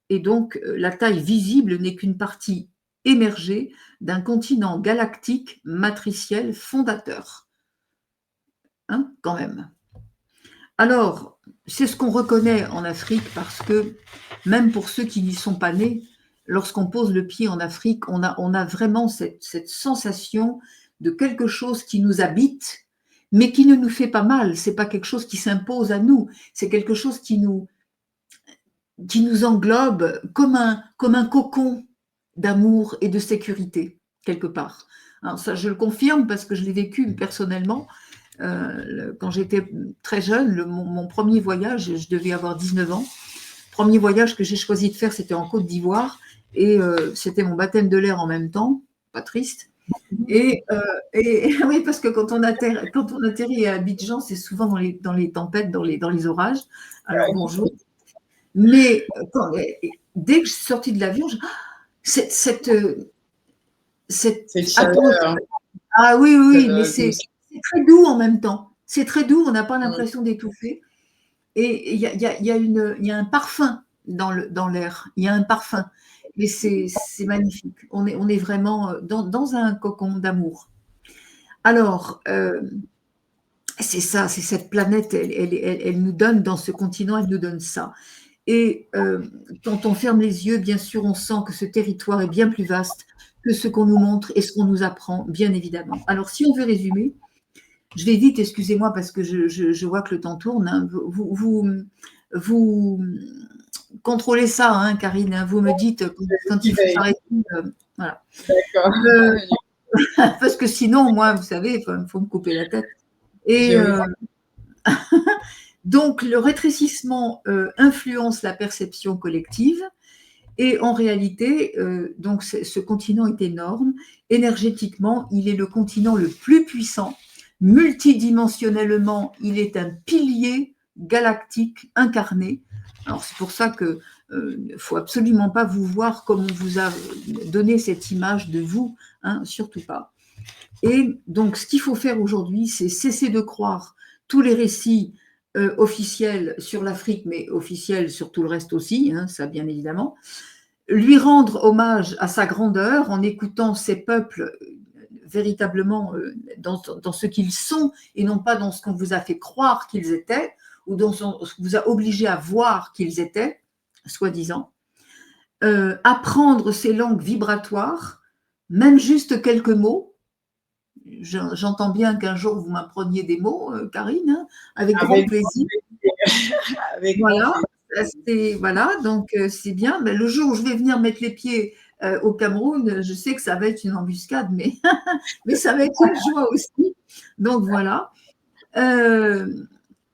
Et donc, la taille visible n'est qu'une partie émergée d'un continent galactique matriciel fondateur. Hein, quand même. Alors, c'est ce qu'on reconnaît en Afrique parce que même pour ceux qui n'y sont pas nés, lorsqu'on pose le pied en Afrique, on a vraiment cette sensation de quelque chose qui nous habite, mais qui ne nous fait pas mal. Ce n'est pas quelque chose qui s'impose à nous, c'est quelque chose qui nous englobe comme un cocon. d'amour et de sécurité, quelque part. Alors ça, je le confirme parce que je l'ai vécu personnellement. Quand j'étais très jeune, mon premier voyage, je devais avoir 19 ans. Premier voyage que j'ai choisi de faire, c'était en Côte d'Ivoire. Et c'était mon baptême de l'air en même temps. Pas triste. Et oui, parce que quand on atterrit à Abidjan, c'est souvent dans les tempêtes, dans les orages. Alors bonjour. Mais dès que je suis sortie de l'avion, cette chaleur. Ah oui, oui, mais c'est très doux en même temps. C'est très doux, on n'a pas l'impression d'étouffer. Et il y a un parfum dans l'air. Il y a un parfum. Et c'est magnifique. On est vraiment dans un cocon d'amour. Alors, c'est ça, c'est cette planète, elle nous donne, dans ce continent, elle nous donne ça. Et quand on ferme les yeux, bien sûr, on sent que ce territoire est bien plus vaste que ce qu'on nous montre et ce qu'on nous apprend, bien évidemment. Alors, si on veut résumer, je vais vite, excusez-moi, parce que je vois que le temps tourne. Hein. Vous contrôlez ça, hein, Karine. Hein. Vous me dites quand il faut s'arrêter. Voilà. D'accord. Parce que sinon, moi, vous savez, il faut me couper la tête. Et donc, le rétrécissement influence la perception collective. Et en réalité, donc ce continent est énorme. Énergétiquement, il est le continent le plus puissant. Multidimensionnellement, il est un pilier galactique incarné. Alors, c'est pour ça que faut absolument pas vous voir comme on vous a donné cette image de vous, hein, surtout pas. Et donc, ce qu'il faut faire aujourd'hui, c'est cesser de croire tous les récits officiels sur l'Afrique, mais officiels sur tout le reste aussi, hein, ça bien évidemment. Lui rendre hommage à sa grandeur en écoutant ces peuples véritablement dans ce qu'ils sont et non pas dans ce qu'on vous a fait croire qu'ils étaient ou dans ce qu'on vous a obligé à voir qu'ils étaient, soi-disant. Apprendre ces langues vibratoires, même juste quelques mots. J'entends bien qu'un jour vous m'appreniez des mots, Karine, hein, avec grand plaisir. Voilà, donc c'est bien. Mais le jour où je vais venir mettre les pieds au Cameroun, je sais que ça va être une embuscade, mais, mais ça va être une joie aussi. Donc voilà.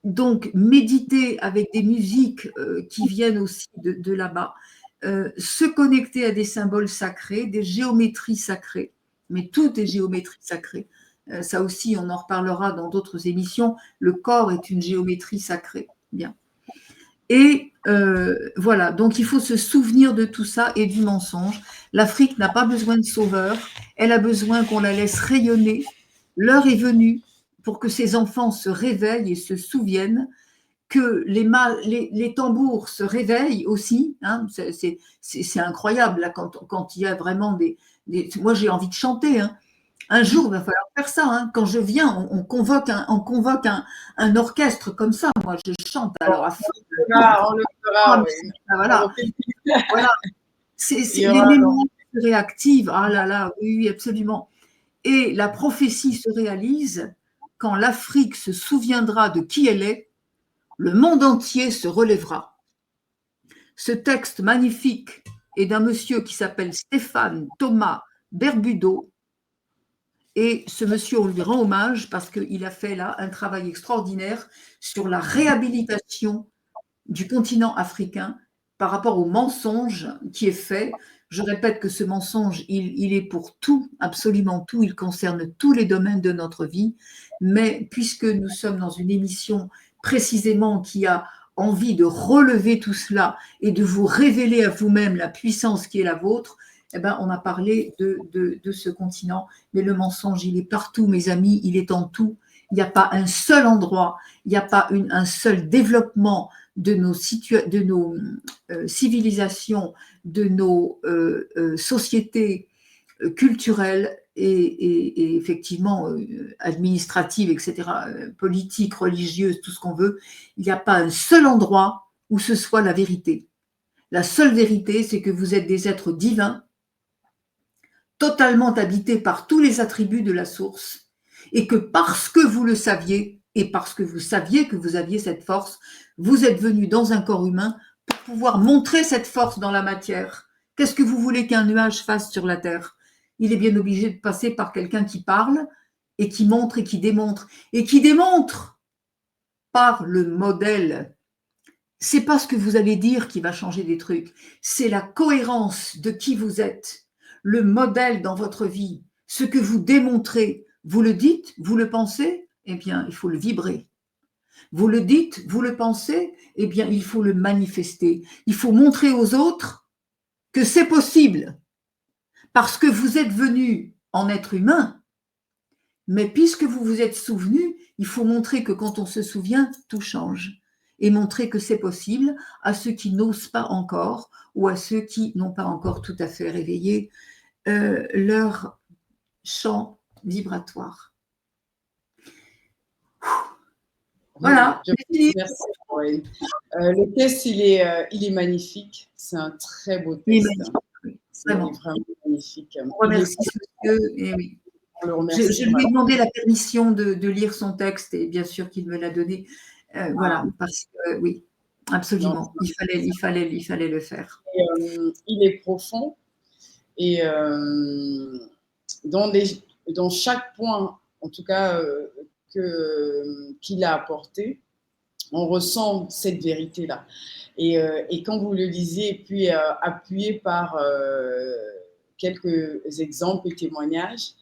Donc méditer avec des musiques qui viennent aussi de là-bas, se connecter à des symboles sacrés, des géométries sacrées, mais tout est géométrie sacrée. Ça aussi, on en reparlera dans d'autres émissions. Le corps est une géométrie sacrée. Bien. Et voilà, donc il faut se souvenir de tout ça et du mensonge. L'Afrique n'a pas besoin de sauveur, elle a besoin qu'on la laisse rayonner. L'heure est venue pour que ses enfants se réveillent et se souviennent que les tambours se réveillent aussi. Hein, c'est incroyable là, quand il y a vraiment moi j'ai envie de chanter. Hein. Un jour, il va falloir faire ça. Hein. Quand je viens, on convoque un orchestre comme ça. Moi, je chante. Alors, on le fera, oui. Voilà. Voilà. C'est les mémoires réactives. Ah là là, oui, absolument. Et la prophétie se réalise quand l'Afrique se souviendra de qui elle est, le monde entier se relèvera. Ce texte magnifique est d'un monsieur qui s'appelle Stéphane Thomas Berbudo. Et ce monsieur, on lui rend hommage parce qu'il a fait là un travail extraordinaire sur la réhabilitation du continent africain par rapport au mensonge qui est fait. Je répète que ce mensonge, il est pour tout, absolument tout, il concerne tous les domaines de notre vie. Mais puisque nous sommes dans une émission précisément qui a envie de relever tout cela et de vous révéler à vous-même la puissance qui est la vôtre, eh ben, on a parlé de ce continent, mais le mensonge, il est partout, mes amis, il est en tout. Il n'y a pas un seul endroit, il n'y a pas un seul développement de nos civilisations, de nos sociétés culturelles et effectivement administratives, etc., politiques, religieuses, tout ce qu'on veut. Il n'y a pas un seul endroit où ce soit la vérité. La seule vérité, c'est que vous êtes des êtres divins, totalement habités par tous les attributs de la source, et que parce que vous le saviez, et parce que vous saviez que vous aviez cette force, vous êtes venu dans un corps humain pour pouvoir montrer cette force dans la matière Qu'est-ce que vous voulez qu'un nuage fasse sur la Terre? Il est bien obligé de passer par quelqu'un qui parle et qui montre et qui démontre. Et qui démontre par le modèle. C'est pas ce que vous allez dire qui va changer des trucs. C'est la cohérence de qui vous êtes, le modèle dans votre vie, ce que vous démontrez. Vous le dites, vous le pensez, eh bien, il faut le vibrer. Vous le dites, vous le pensez, eh bien, il faut le manifester. Il faut montrer aux autres que c'est possible, parce que vous êtes venu en être humain, mais puisque vous vous êtes souvenu, il faut montrer que quand on se souvient, tout change. Et montrer que c'est possible à ceux qui n'osent pas encore ou à ceux qui n'ont pas encore tout à fait réveillé leur champ vibratoire. Voilà. Merci. Oui. Le test, il est magnifique. C'est un très beau test. Il est magnifique. Vraiment magnifique. On remercie ce monsieur. Et oui. Je lui ai demandé la permission de lire son texte et bien sûr qu'il me l'a donné. Voilà, parce que oui, absolument, non, il fallait le faire. Il est profond et dans chaque point, en tout cas, qu'il a apporté, on ressent cette vérité-là. Et quand vous le lisez, puis appuyé par quelques exemples et témoignages,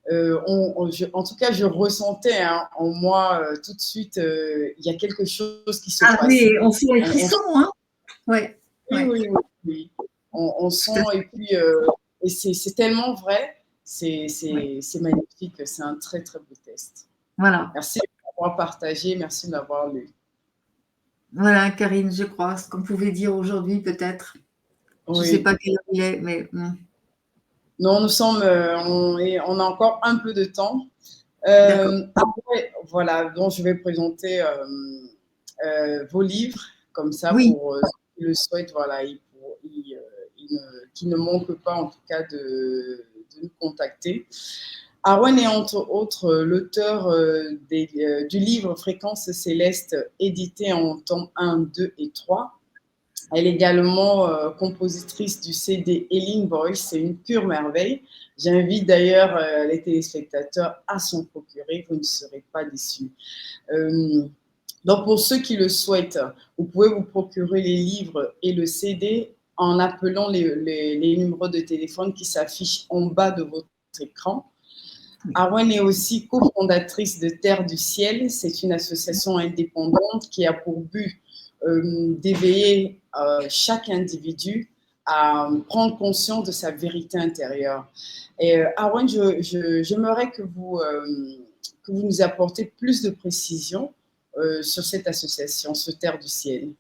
en tout cas, je ressentais en moi tout de suite, il y a quelque chose qui se passe. Ah oui, on sent les frissons, hein. Ouais. Oui. On sent, et puis et c'est tellement vrai, c'est magnifique, c'est un très, très beau test. Voilà. Merci de m'avoir partagé, merci de m'avoir lu. Voilà, Karine, je crois, ce qu'on pouvait dire aujourd'hui, peut-être. Oui. Je ne sais pas quelle heure il est, mais... Non, nous sommes, on a encore un peu de temps. Après, voilà, donc je vais présenter vos livres, comme ça, oui. Pour ceux qui le souhaitent, voilà, qui ne manquent pas, en tout cas, de nous contacter. Arwen est entre autres l'auteur du livre Fréquences célestes, édité en tomes 1, 2 et 3. Elle est également compositrice du CD Healing Voice, c'est une pure merveille. J'invite d'ailleurs les téléspectateurs à s'en procurer, vous ne serez pas déçus. Donc pour ceux qui le souhaitent, vous pouvez vous procurer les livres et le CD en appelant les numéros de téléphone qui s'affichent en bas de votre écran. Arwen est aussi cofondatrice de Terre du Ciel. C'est une association indépendante qui a pour but d'éveiller chaque individu à prendre conscience de sa vérité intérieure. Et Arwen, j'aimerais que vous nous apportiez plus de précisions sur cette association, sur Terre du Ciel.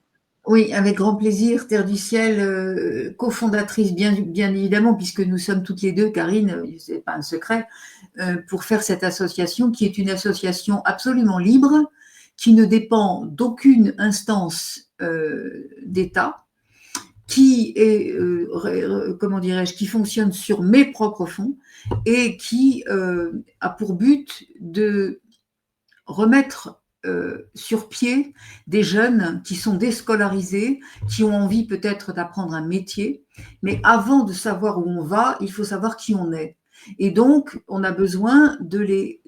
Oui, avec grand plaisir. Terre du Ciel, cofondatrice bien évidemment, puisque nous sommes toutes les deux, Karine, ce n'est pas un secret, pour faire cette association qui est une association absolument libre, qui ne dépend d'aucune instance d'État, qui est, comment dirais-je, qui fonctionne sur mes propres fonds et qui a pour but de remettre sur pied des jeunes qui sont déscolarisés, qui ont envie peut-être d'apprendre un métier, mais avant de savoir où on va, il faut savoir qui on est. Et donc, on a besoin de les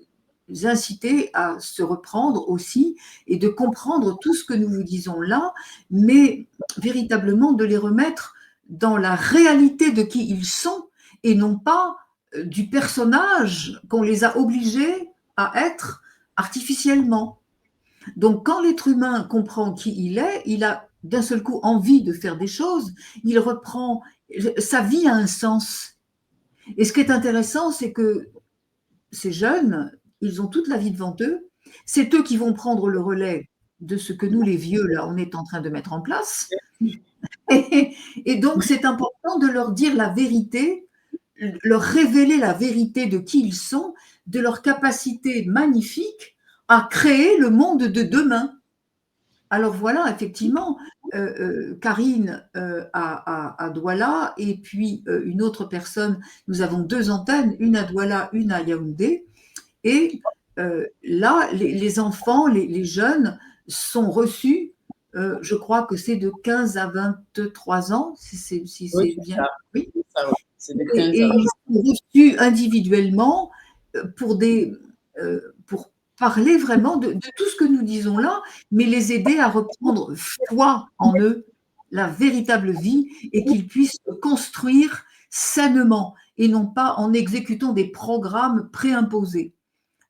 inciter à se reprendre aussi et de comprendre tout ce que nous vous disons là, mais véritablement de les remettre dans la réalité de qui ils sont et non pas du personnage qu'on les a obligés à être artificiellement. Donc, quand l'être humain comprend qui il a d'un seul coup envie de faire des choses, il reprend, sa vie a un sens. Et ce qui est intéressant, c'est que ces jeunes, ils ont toute la vie devant eux, c'est eux qui vont prendre le relais de ce que nous, les vieux, là, on est en train de mettre en place. Et donc, c'est important de leur dire la vérité, leur révéler la vérité de qui ils sont, de leur capacité magnifique à créer le monde de demain. Alors voilà, effectivement, Karine à Douala et puis une autre personne, nous avons 2 antennes, une à Douala, une à Yaoundé, et là, les enfants, les jeunes sont reçus je crois que c'est de 15 à 23 ans, si c'est Oui, c'est bien. ça. Oui. Ça, oui. C'est de 15 Et à 20. ils sont reçus individuellement pour, pour parler vraiment de tout ce que nous disons là, mais les aider à reprendre foi en eux, la véritable vie, et qu'ils puissent se construire sainement et non pas en exécutant des programmes préimposés.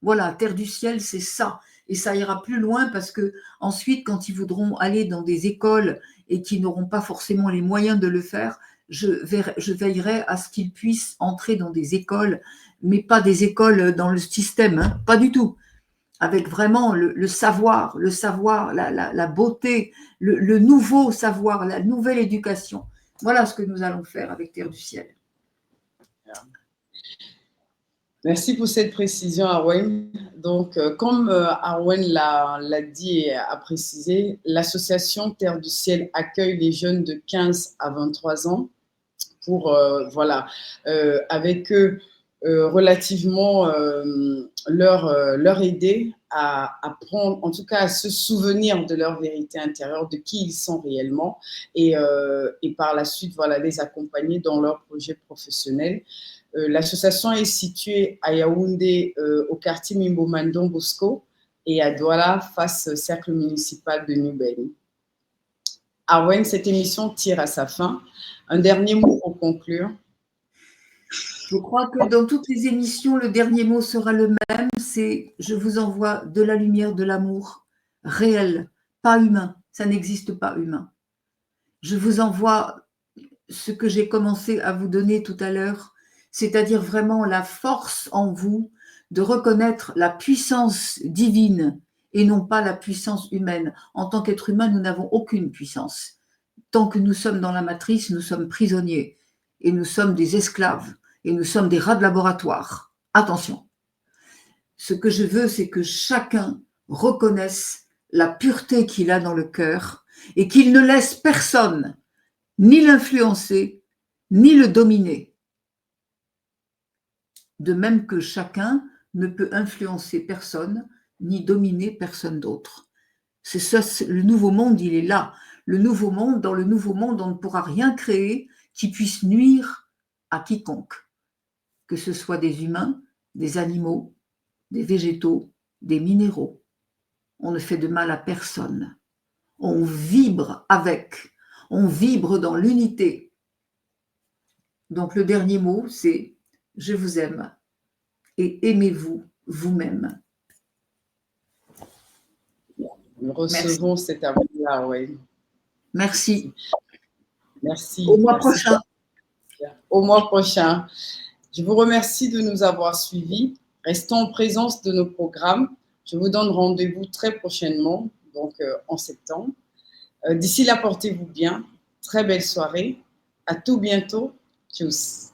Voilà, Terre du ciel, c'est ça. Et ça ira plus loin parce que ensuite, quand ils voudront aller dans des écoles et qui n'auront pas forcément les moyens de le faire, je veillerai à ce qu'ils puissent entrer dans des écoles, mais pas des écoles dans le système, hein, pas du tout. Avec vraiment le savoir, la beauté, le nouveau savoir, la nouvelle éducation. Voilà ce que nous allons faire avec Terre du ciel. Merci pour cette précision, Arwen. Donc, comme Arwen l'a dit et a précisé, l'association Terre du Ciel accueille les jeunes de 15 à 23 ans pour, avec eux, relativement leur aider à apprendre, en tout cas à se souvenir de leur vérité intérieure, de qui ils sont réellement, et par la suite, les accompagner dans leur projet professionnel. L'association est située à Yaoundé, au quartier Mimbo-Mandon Bosco, et à Douala, face au cercle municipal de New Beni. Arwen, cette émission tire à sa fin. Un dernier mot pour conclure. Je crois que dans toutes les émissions, le dernier mot sera le même, c'est je vous envoie de la lumière, de l'amour réel, pas humain, ça n'existe pas humain. Je vous envoie ce que j'ai commencé à vous donner tout à l'heure, c'est-à-dire vraiment la force en vous de reconnaître la puissance divine et non pas la puissance humaine. En tant qu'être humain, nous n'avons aucune puissance. Tant que nous sommes dans la matrice, nous sommes prisonniers et nous sommes des esclaves et nous sommes des rats de laboratoire. Attention. Ce que je veux, c'est que chacun reconnaisse la pureté qu'il a dans le cœur et qu'il ne laisse personne ni l'influencer, ni le dominer. De même que chacun ne peut influencer personne, ni dominer personne d'autre. C'est ça, le nouveau monde, il est là. Le nouveau monde, dans le nouveau monde, on ne pourra rien créer qui puisse nuire à quiconque, que ce soit des humains, des animaux, des végétaux, des minéraux. On ne fait de mal à personne. On vibre avec, on vibre dans l'unité. Donc le dernier mot, c'est « je vous aime » et aimez-vous vous-même. Nous recevons cet amour-là, oui. Merci. Merci. Au mois prochain. Au mois prochain. Je vous remercie de nous avoir suivis. Restons en présence de nos programmes. Je vous donne rendez-vous très prochainement, donc en septembre. D'ici là, portez-vous bien. Très belle soirée. À tout bientôt. Tchuss.